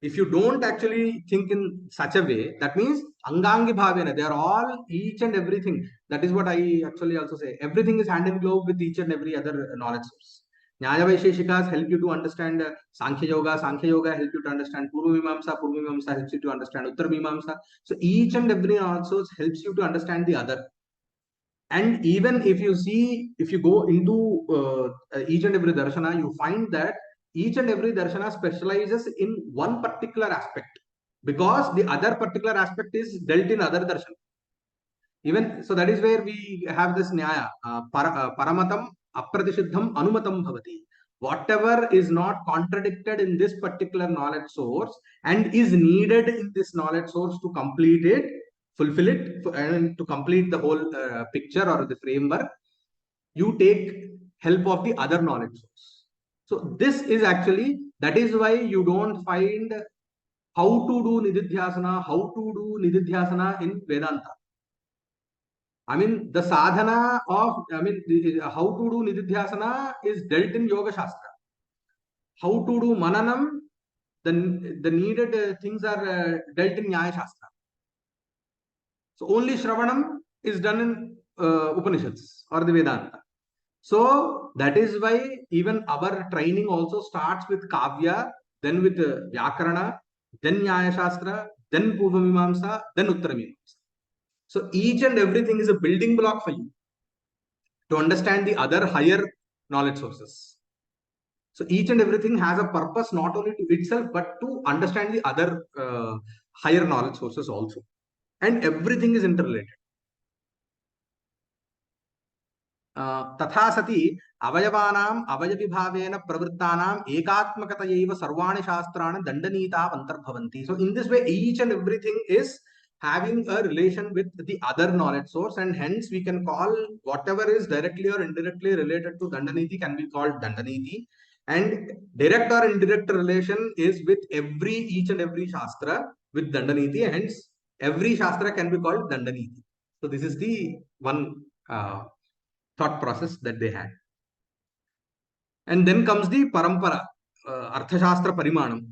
If you don't actually think in such a way, that means angangi bhavena, they are all each and everything. That is what I actually also say. Everything is hand in glove with each and every other knowledge source. Nyaya Vaisheshikas help you to understand Sankhya Yoga help you to understand Purva Mimamsa helps you to understand Uttar Mimamsa. So each and every knowledge source helps you to understand the other. And even if you go into each and every darshana, you find that each and every darshana specializes in one particular aspect because the other particular aspect is dealt in other darshana. Even so, that is where we have this nyaya paramatam apradishiddham anumatam bhavati. whatever is not contradicted in this particular knowledge source and is needed in this knowledge source to complete it, fulfill it, and to complete the whole picture or the framework, you take help of the other knowledge source. So this is actually, that is why you don't find how to do nididhyasana in Vedanta. I mean, the sadhana of, how to do nididhyasana is dealt in Yoga Shastra. How to do mananam, the needed things are dealt in Nyaya Shastra. So only Shravanam is done in Upanishads or the Vedanta. So that is why even our training also starts with Kavya, then with Vyakarana, then Nyaya Shastra, then Purva Mimamsa, then Uttara Mimamsa. So each and everything is a building block for you to understand the other higher knowledge sources. So each and everything has a purpose not only to itself, but to understand the other higher knowledge sources also. And everything is interrelated. तथा सति अवयवानाम् अवयविभावेन प्रवृत्तानाम् एकात्मकतयैव सर्वाणि शास्त्राणि दण्डनीताः अन्तर्भवन्ति. So in this way, each and everything is having a relation with the other knowledge source, and hence we can call whatever is directly or indirectly related to Dandaniti can be called Dandaniti, and direct or indirect relation is with each and every Shastra with Dandaniti, hence every Shastra can be called Dandaniti. So this is the one thought process that they had. And then comes the Parampara, Artha Shastra Parimanam.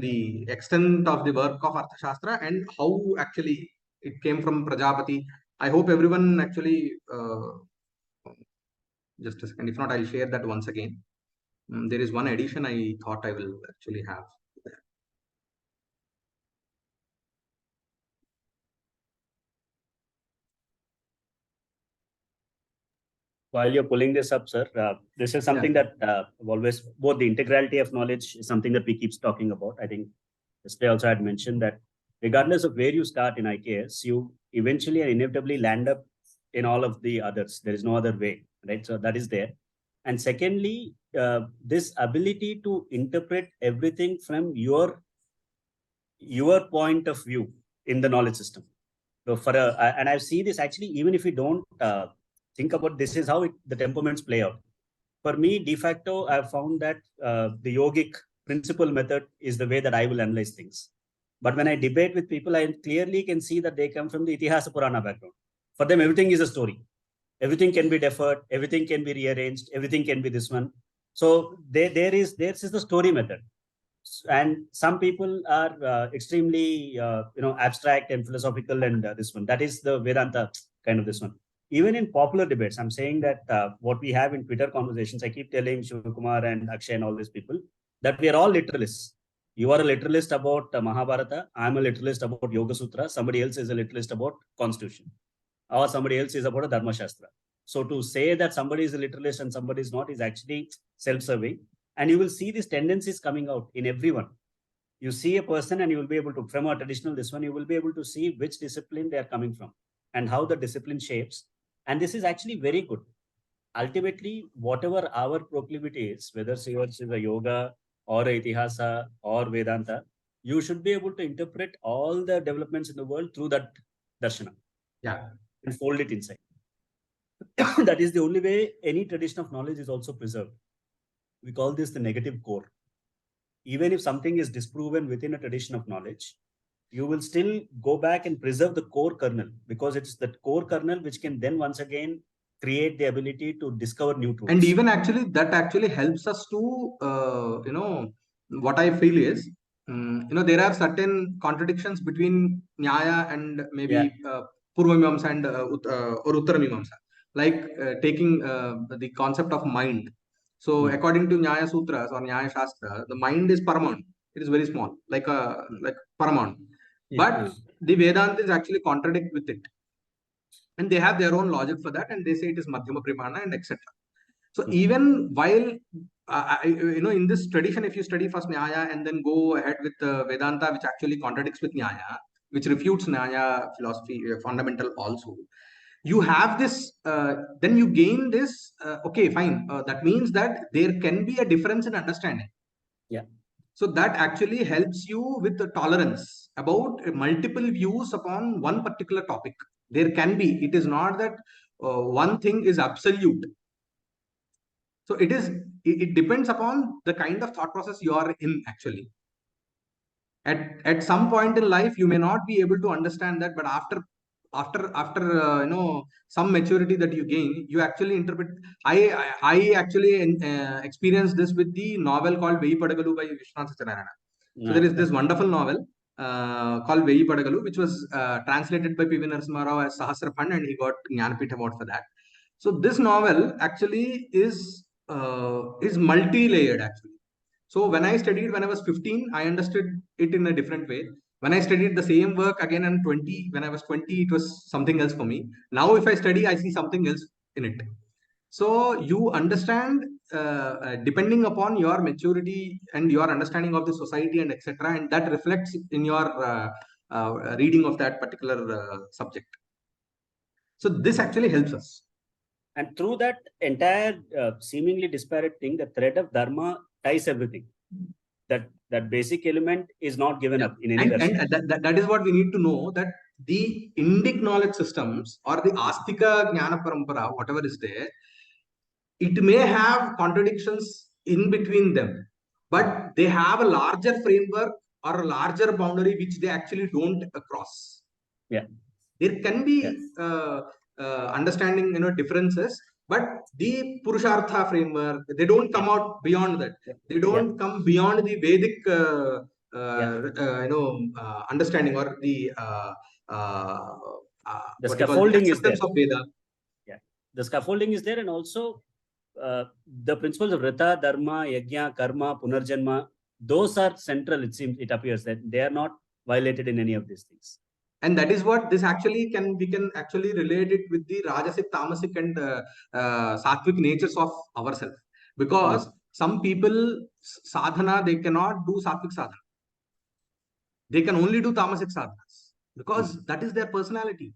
The extent of the work of Artha Shastra and how actually it came from Prajapati. I hope everyone actually, just a second, if not, I'll share that once again. There is one addition I thought I will actually have. While you're pulling this up, sir, this is something that always, both the integrality of knowledge is something that we keep talking about. I think yesterday also I had mentioned that regardless of where you start in IKS, you eventually and inevitably land up in all of the others. There is no other way, right? So that is there. And secondly, this ability to interpret everything from your point of view in the knowledge system. So and I see this actually, even if we don't think about this is how the temperaments play out. For me, de facto, I've found that the yogic principle method is the way that I will analyze things. But when I debate with people, I clearly can see that they come from the Itihasa Purana background. For them, everything is a story. Everything can be deferred, everything can be rearranged, everything can be this one. So there is the story method. And some people are extremely abstract and philosophical, and this one, that is the Vedanta kind of this one. Even in popular debates, I'm saying that what we have in Twitter conversations, I keep telling Shivakumar and Akshay and all these people that we are all literalists. You are a literalist about Mahabharata. I'm a literalist about Yoga Sutra. Somebody else is a literalist about Constitution, or somebody else is about a Dharma Shastra. So to say that somebody is a literalist and somebody is not is actually self-serving. And you will see these tendencies coming out in everyone. You see a person and you will be able to, from a traditional this one, you will be able to see which discipline they are coming from and how the discipline shapes. And this is actually very good. Ultimately, whatever our proclivity is, whether yours is a yoga or a Itihasa or Vedanta, you should be able to interpret all the developments in the world through that darshana. Yeah. And fold it inside. That is the only way any tradition of knowledge is also preserved. We call this the negative core. Even if something is disproven within a tradition of knowledge, you will still go back and preserve the core kernel, because it's the core kernel which can then once again create the ability to discover new truths. And even actually, that actually helps us to, what I feel is, there are certain contradictions between Nyaya and maybe Purva Mimamsa and or Uttara Mimamsa. Like taking the concept of mind. So according to Nyaya Sutras or Nyaya Shastra, the mind is Paraman. It is very small, like Paraman. But the Vedantas actually contradict with it. And they have their own logic for that, and they say it is Madhyama Pramana and etc. So even while, in this tradition, if you study first Nyaya and then go ahead with Vedanta, which actually contradicts with Nyaya, which refutes Nyaya philosophy fundamental also, you have this, then you gain this, okay, fine. That means that there can be a difference in understanding. Yeah. So that actually helps you with the tolerance about multiple views upon one particular topic. There can be, it is not that one thing is absolute. So it depends upon the kind of thought process you are in actually. At some point in life, you may not be able to understand that, but after some maturity that you gain, you actually interpret. I actually experienced this with the novel called Veyi Padagalu by Vishwanath Satyanarayana. So there is this wonderful novel called Veyi Padagalu, which was translated by P.V. Narasimha Rao as Sahasrapand, and he got Jnanapith Award for that. So this novel actually is multi-layered actually. So when I studied when I was 15, I understood it in a different way. When I studied the same work again in 20, when I was 20, it was something else for me. Now, if I study, I see something else in it. So you understand depending upon your maturity and your understanding of the society and etc. And that reflects in your reading of that particular subject. So this actually helps us. And through that entire seemingly disparate thing, the thread of dharma ties everything. That basic element is not given up in any version. And that is what we need to know, that the Indic knowledge systems or the Astika Jnana Parampara, whatever is there, it may have contradictions in between them, but they have a larger framework or a larger boundary which they actually don't cross. Yeah. There can be understanding, differences, but the Purushartha framework, they don't come out beyond that. They don't come beyond the Vedic, understanding or the scaffolding is there. Of Veda. Yeah, the scaffolding is there, and also the principles of Rita, Dharma, Yajna, Karma, Punarjanma, those are central. It appears that they are not violated in any of these things. And that is what this actually we can actually relate it with the Rajasic, Tamasic and Sattvic natures of ourselves. Because some people, sadhana, they cannot do Sattvic sadhana. They can only do Tamasic sadhanas because that is their personality.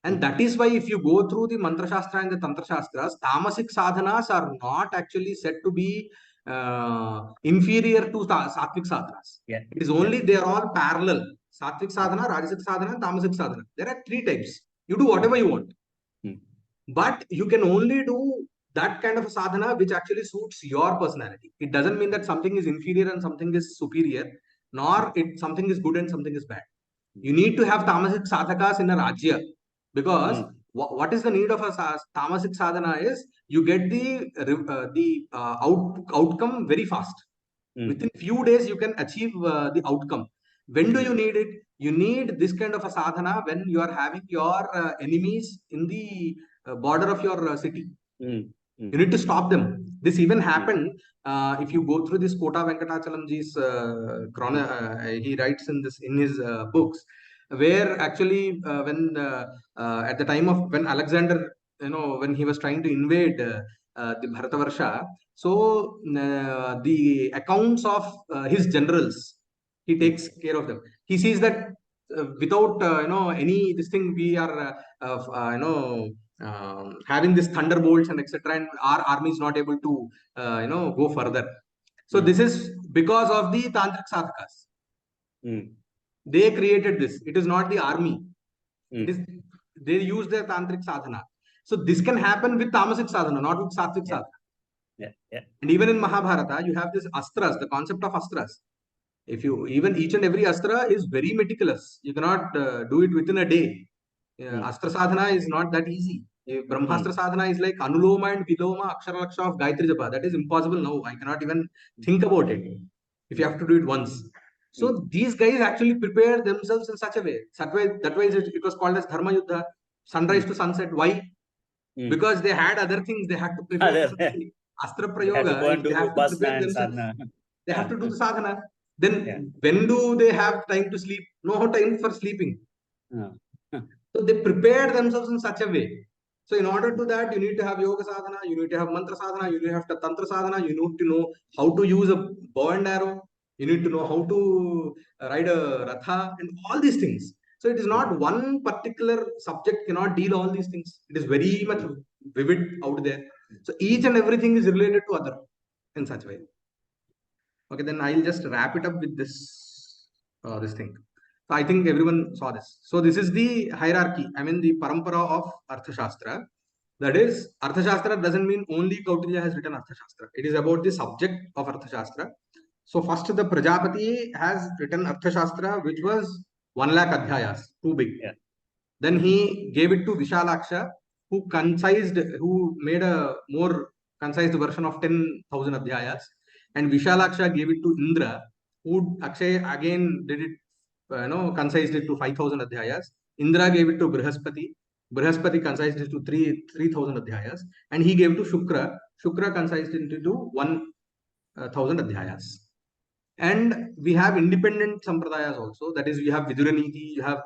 And that is why if you go through the Mantra Shastra and the Tantra Shastras, Tamasic sadhanas are not actually said to be inferior to Sattvic sadhanas. Yeah. It is only they are all parallel. Sattvic sadhana, Rajasic sadhana, Tamasic sadhana. There are 3 types. You do whatever you want. But you can only do that kind of a sadhana which actually suits your personality. It doesn't mean that something is inferior and something is superior, nor something is good and something is bad. You need to have Tamasic sadhakas in a Rajya. Because what is the need of a Tamasic sadhana is you get the outcome very fast. Within few days, you can achieve the outcome. When do you need it? You need this kind of a sadhana when you are having your enemies in the border of your city. You need to stop them. This even happened if you go through this Kota Venkatachalamji's he writes in his books, where actually when at the time of when Alexander, when he was trying to invade the Bharatavarsha, so the accounts of his generals, he takes care of them. He sees that without any this thing, we are having this thunderbolts and etc., and our army is not able to go further. So this is because of the tantric sadhakas. They created this. It is not the army. It is they use their tantric sadhana. So this can happen with tamasic sadhana, not with sattvic sadhana. And even in Mahabharata, you have this astras, the concept of astras. If you even each and every astra is very meticulous. You cannot do it within a day. Astra sadhana is not that easy. Brahmastra sadhana is like Anuloma and Viloma Akshara Laksha of Gayatri Japa. That is impossible now. I cannot even think about it if you have to do it once. So these guys actually prepare themselves in such a way. That way it was called as Dharma Yuddha, sunrise to sunset. Why? Because they had other things they had to prepare. Astra Prayoga, if they have to prepare themselves, they have to do the sadhana. Then when do they have time to sleep? No time for sleeping. So they prepare themselves in such a way. So in order to that, you need to have yoga sadhana, you need to have mantra sadhana, you need to have tantra sadhana, you need to know how to use a bow and arrow, you need to know how to ride a ratha and all these things. So it is not one particular subject cannot deal all these things. It is very much vivid out there. So each and everything is related to other in such a way. Okay, then I'll just wrap it up with this thing. So I think everyone saw this. So this is the hierarchy. I mean the parampara of Artha Shastra. That is, Artha Shastra doesn't mean only Kautilya has written Artha Shastra. It is about the subject of Artha Shastra. So first the Prajapati has written Artha Shastra, which was 1 lakh adhyayas, too big. Yeah. Then he gave it to Vishalaksha, who made a more concised version of 10,000 adhyayas. And Vishalaksha gave it to Indra, who Akshay again did it, concised it to 5,000 adhyayas. Indra gave it to Brihaspati. Brihaspati concised it to 3,000 adhyayas. And he gave it to Shukra. Shukra concised it into 1,000 adhyayas. And we have independent sampradayas also. That is, we have Viduraniti, you have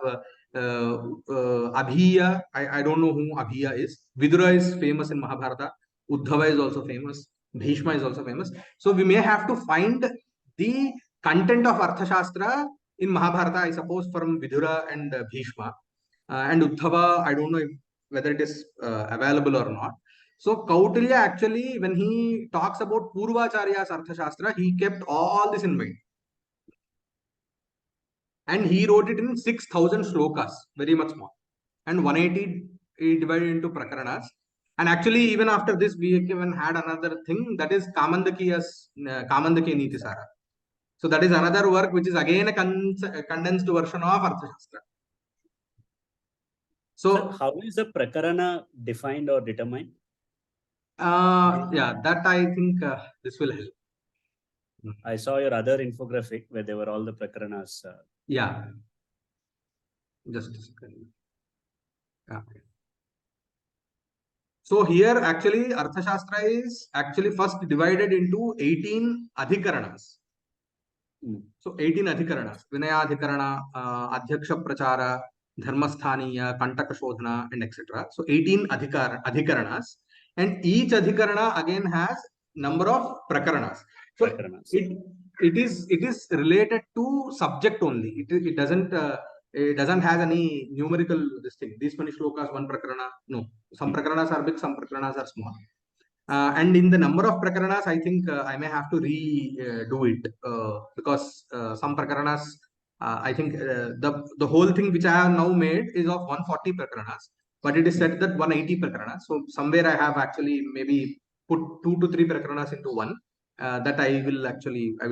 Abhiya. I don't know who Abhiya is. Vidura is famous in Mahabharata. Uddhava is also famous. Bhishma is also famous. So we may have to find the content of Artha Shastra in Mahabharata, I suppose, from Vidura and Bhishma. And Uddhava, I don't know whether it is available or not. So Kautilya actually, when he talks about Purvacharya's Artha Shastra, he kept all this in mind. And he wrote it in 6,000 shlokas, very much small. And 180 he divided into prakaranas. And actually, even after this, we even had another thing, that is Kamandaki Nitisara. So that is another work which is again a condensed version of Artha Shastra. So how is the prakarana defined or determined? Yeah, that I think this will help. I saw your other infographic where there were all the prakaranas. Yeah. Just a second. Yeah. So here actually Artha Shastra is actually first divided into 18 adhikaranas. So 18 adhikaranas. Vinayadhikarana, Adhyaksha Prachara, Dharmasthaniya, Kantaka Shodhana, and etc. So 18 adhikaranas. And each adhikarana again has number of prakaranas. So it is related to subject only. It doesn't have any numerical this thing. These many shlokas, one prakarana. No, some prakaranas are big, some prakaranas are small. And in the number of prakaranas, I think I may have to redo it because some prakaranas, I think the whole thing which I have now made is of 140 prakaranas, but it is said that 180 prakaranas. So somewhere I have actually maybe put 2 to 3 prakaranas into one. That I will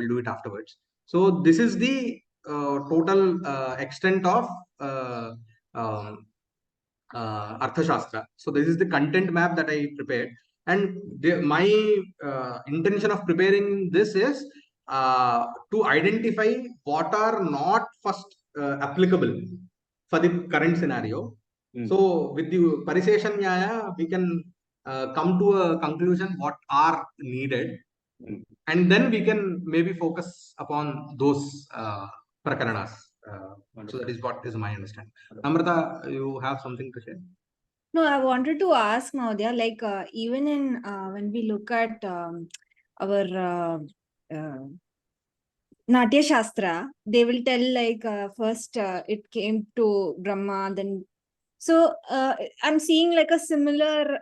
do it afterwards. So this is the total extent of Artha Shastra. So this is the content map that I prepared. And my intention of preparing this is to identify what are not first applicable for the current scenario. So with the Parisesha Nyaya, we can come to a conclusion what are needed. And then we can maybe focus upon those prakaranas. So that is what is my understanding. Namrata, you have something to share? No, I wanted to ask Mahodaya, like even in when we look at our Natya Shastra, they will tell like first it came to Brahma, then so I'm seeing like a similar.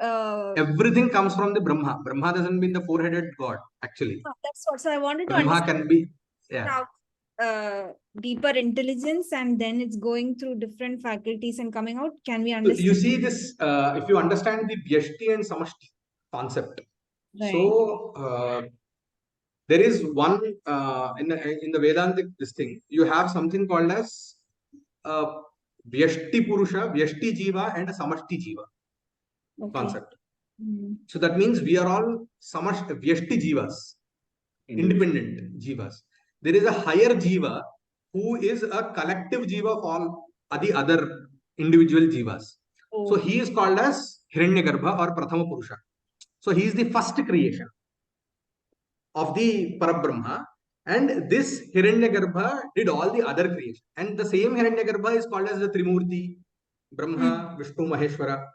Everything comes from the Brahma. Brahma doesn't mean the four-headed god, actually. That's what. So I wanted to Brahma understand. Can be, yeah. Deeper intelligence, and then it's going through different faculties and coming out. Can we understand? You see this, if you understand the Vyashti and Samashti concept. Right. So there is one in the Vedantic this thing. You have something called as Vyashti Purusha, Vyashti Jiva, and a Samashti Jiva concept. So that means we are all Vyashti Jivas, independent Jivas. There is a higher Jiva who is a collective Jiva of all the other individual Jivas. So he is called as Hiranyagarbha or Prathama Purusha. So he is the first creation of the Parabrahma, and this Hiranyagarbha did all the other creation. And the same Hiranyagarbha is called as the Trimurti, Brahma, Vishnu, Maheshwara.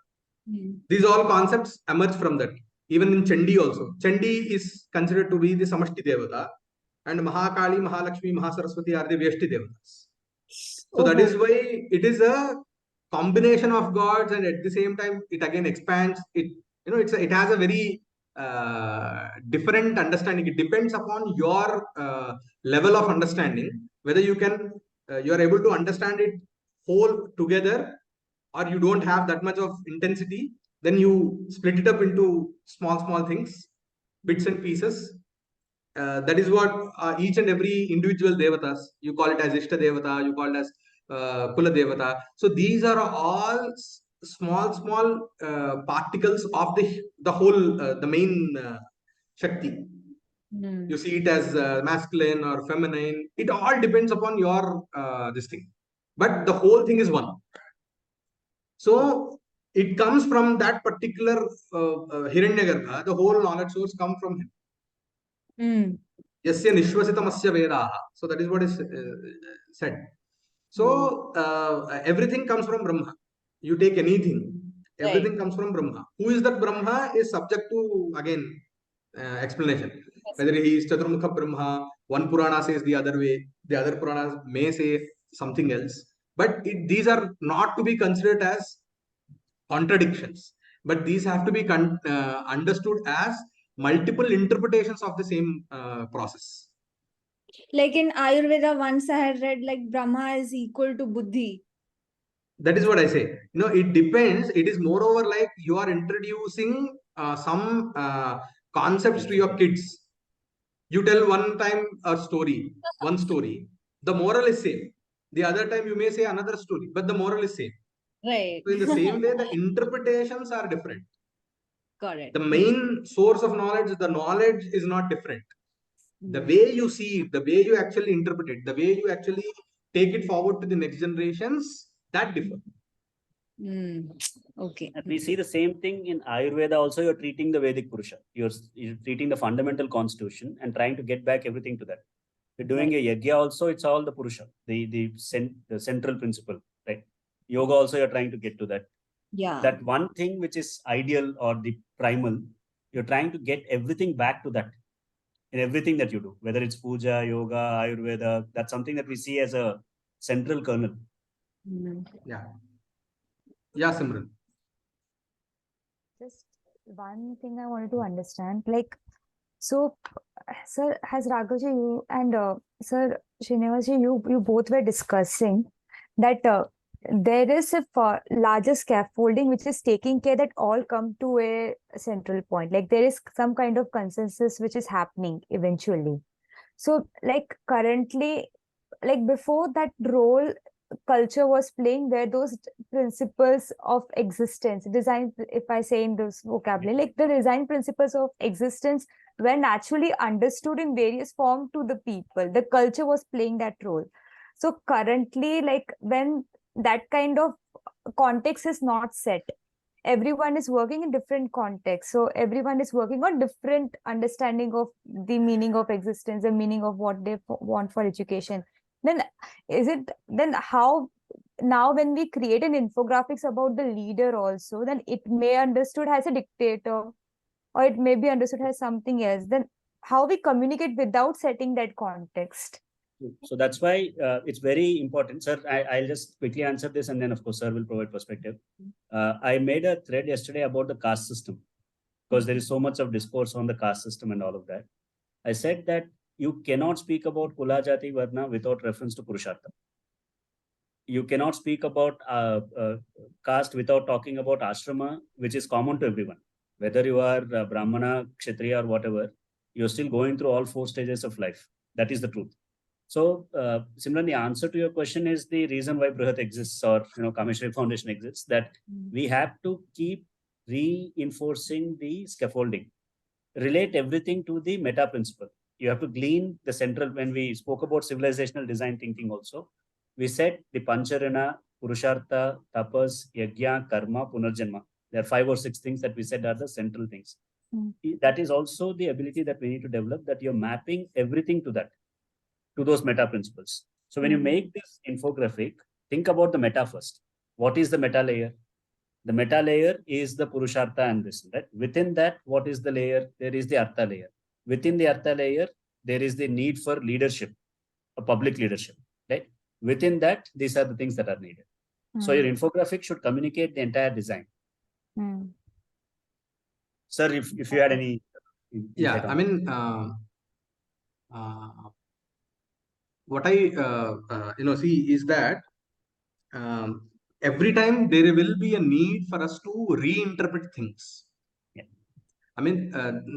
These all concepts emerge from that. Even in Chandi also. Chandi is considered to be the Samashti Devata, and Mahakali, Mahalakshmi, Mahasaraswati are the Vyashti Devatas. So that is why it is a combination of gods, and at the same time it again expands. It has a very different understanding. It depends upon your level of understanding, whether you are able to understand it whole together, or you don't have that much of intensity. Then you split it up into small things, bits and pieces. That is what each and every individual devatas, you call it as Ishta Devata, you call it as Kula Devata. So these are all small particles of the whole, the main Shakti. You see it as masculine or feminine. It all depends upon your this thing. But the whole thing is one. So it comes from that particular Hiranyagarbha. The whole knowledge source comes from him. Yasya nishvasitamasya vedaha. So that is what is said. So everything comes from Brahma. You take anything, everything comes from Brahma. Who is that Brahma is subject to again explanation. Whether he is Chaturmukha Brahma, one Purana says the other way, the other Purana may say something else. But these are not to be considered as contradictions, but these have to be understood as multiple interpretations of the same process. Like in Ayurveda, once I had read like Brahma is equal to Buddhi. That is what I say. It depends. It is moreover like you are introducing some concepts to your kids. You tell one time one story. The moral is same. The other time you may say another story, but the moral is same. Right. So in the same way, the interpretations are different. Got it. The main source of knowledge, the knowledge is not different. The way you see it, the way you actually interpret it, the way you actually take it forward to the next generations, that differ. Okay. And we see the same thing in Ayurveda also. You're treating the Vedic Purusha. You're treating the fundamental constitution and trying to get back everything to that. You're doing a yajna also, it's all the Purusha, the central principle, right? Yoga also, you're trying to get to that. Yeah. That one thing which is ideal or the primal, you're trying to get everything back to that in everything that you do, whether it's puja, yoga, Ayurveda. That's something that we see as a central kernel. Yeah. Yeah, Simran. Just one thing I wanted to understand, like, so, sir, has Raghavji, you and Sir Srinivasji, you both were discussing that there is a larger scaffolding which is taking care that all come to a central point. Like there is some kind of consensus which is happening eventually. So, like currently, like before that role culture was playing, where those principles of existence, design, if I say in this vocabulary, like the design principles of existence were naturally understood in various form to the people. The culture was playing that role. So currently, like when that kind of context is not set, everyone is working in different contexts. So everyone is working on different understanding of the meaning of existence, the meaning of what they want for education. Then how now when we create an infographics about the leader also, then it may understood as a dictator, or it may be understood as something else. Then how we communicate without setting that context? So that's why it's very important, sir. I'll just quickly answer this, and then of course, sir will provide perspective. I made a thread yesterday about the caste system, because there is so much of discourse on the caste system and all of that. I said that you cannot speak about Kula Jati Varna without reference to Purushartha. You cannot speak about caste without talking about ashrama, which is common to everyone. Whether you are Brahmana, Kshatriya, or whatever, you're still going through all 4 stages of life. That is the truth. So, Simran, the answer to your question is the reason why Brihat exists, or Kameshwari Foundation exists, that we have to keep reinforcing the scaffolding, relate everything to the meta principle. You have to glean the central. When we spoke about civilizational design thinking also, we said the Pancharana, Purushartha, Tapas, Yajna, Karma, Punarjanma. There are 5 or 6 things that we said are the central things. That is also the ability that we need to develop, that you're mapping everything to that, to those meta principles. So when you make this infographic, think about the meta first. What is the meta layer? The meta layer is the Purushartha and this, right? Within that, what is the layer? There is the Artha layer. Within the Artha layer, there is the need for leadership, a public leadership, right? Within that, these are the things that are needed. So your infographic should communicate the entire design. Sir, if you had any Yeah, I mean, what I see is that every time there will be a need for us to reinterpret things. Yeah. I mean,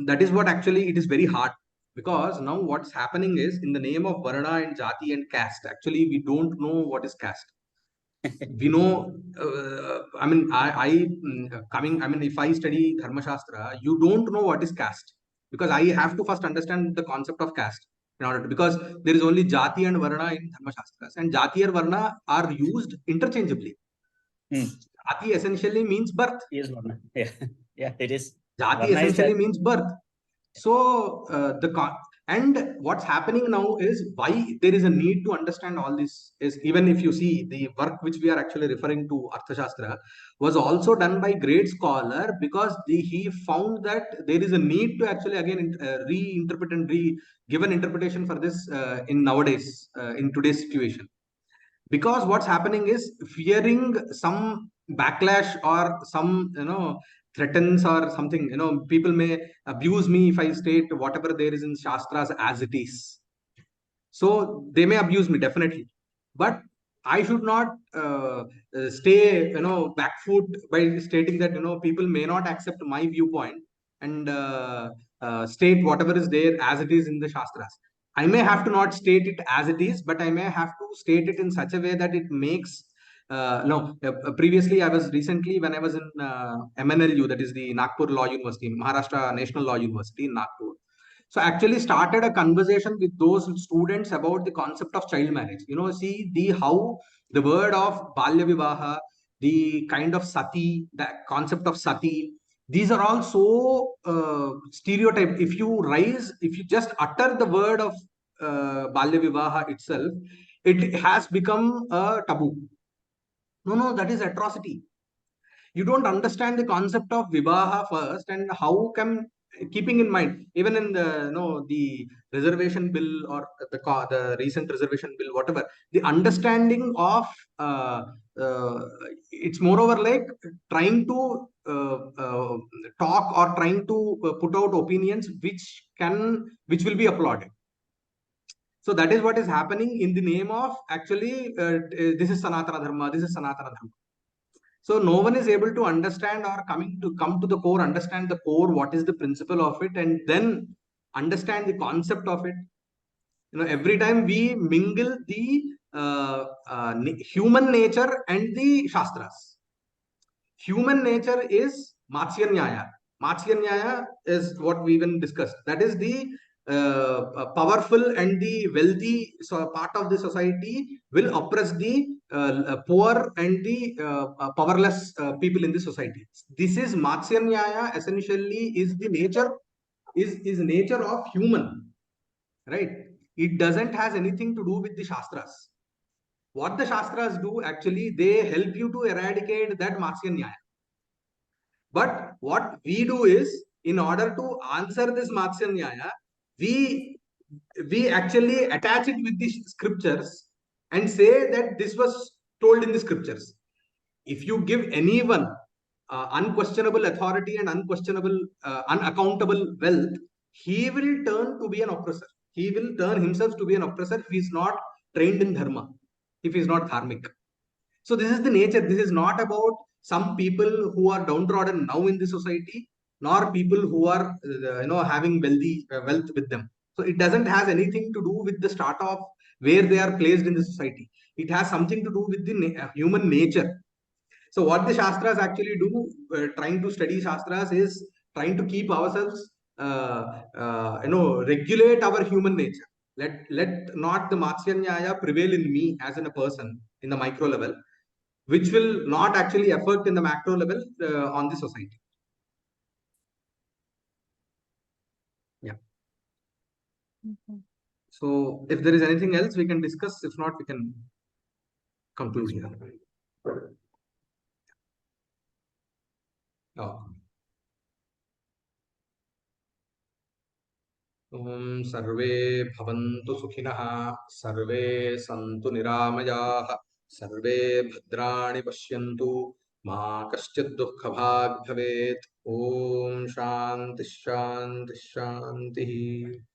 that is what actually it is very hard, because now what's happening is, in the name of Varna and Jati and caste, actually we don't know what is caste. We know, I mean, if I study Dharma Shastra, you don't know what is caste, because I have to first understand the concept of caste in order to, because there is only Jati and Varna in Dharma Shastras, and Jati and Varna are used interchangeably. Jati essentially means birth. Yes, Varna. Yeah, yeah, it is. Jati Varna essentially means birth. So and what's happening now is, why there is a need to understand all this is, even if you see the work which we are actually referring to, Artha Shastra, was also done by great scholar, because he found that there is a need to actually again reinterpret and give an interpretation for this in nowadays, in today's situation. Because what's happening is, fearing some backlash or some threatens or something, people may abuse me if I state whatever there is in Shastras as it is. So they may abuse me, definitely, but I should not stay back foot by stating that people may not accept my viewpoint, and state whatever is there as it is in the Shastras. I may have to not state it as it is, but I may have to state it in such a way that it makes previously, I was recently, when I was in MNLU, that is the Nagpur Law University, Maharashtra National Law University in Nagpur. So actually started a conversation with those students about the concept of child marriage. See how the word of Balya Vivaha, the kind of sati, the concept of sati, these are all so stereotyped. If you just utter the word of Balya Vivaha itself, it has become a taboo. No, that is atrocity. You don't understand the concept of Vivaha first, and how come, keeping in mind, even in the reservation bill, or the recent reservation bill, whatever, the understanding of it's moreover like trying to talk, or trying to put out opinions which will be applauded. So that is what is happening in the name of, actually, this is Sanatana Dharma, this is Sanatana Dharma. So no one is able to understand, or come to the core, understand the core, what is the principle of it, and then understand the concept of it. Every time we mingle the human nature and the Shastras. Human nature is Matsya Nyaya. Matsya Nyaya is what we even discussed. That is the powerful and the wealthy part of the society will oppress the poor and the powerless people in the society. This is Matsya Nyaya, essentially is the nature, is nature of human, right? It doesn't has anything to do with the Shastras. What the Shastras do, actually, they help you to eradicate that Matsya Nyaya. But what we do is, in order to answer this Matsya Nyaya, we actually attach it with the scriptures and say that this was told in the scriptures. If you give anyone unquestionable authority and unaccountable wealth, he will turn to be an oppressor. He will turn himself to be an oppressor if he is not trained in dharma, if he is not dharmic. So this is the nature. This is not about some people who are downtrodden now in the society, nor people who are having wealth with them. So it doesn't has anything to do with the strata of where they are placed in the society. It has something to do with the human nature. So what the Shastras actually do, trying to study Shastras, is trying to keep ourselves, regulate our human nature. Let not the Matsya Nyaya prevail in me as in a person in the micro level, which will not actually affect in the macro level on the society. Yeah. So if there is anything else we can discuss, if not, we can conclude here. Oh. ॐ सर्वे भवन्तु सुखिनः, सर्वे सन्तु निरामयाः, सर्वे भद्राणि पश्यन्तु, मा कश्चित् दुःखभाग् भवेत्। ॐ शान्तिः शान्तिः शान्तिः।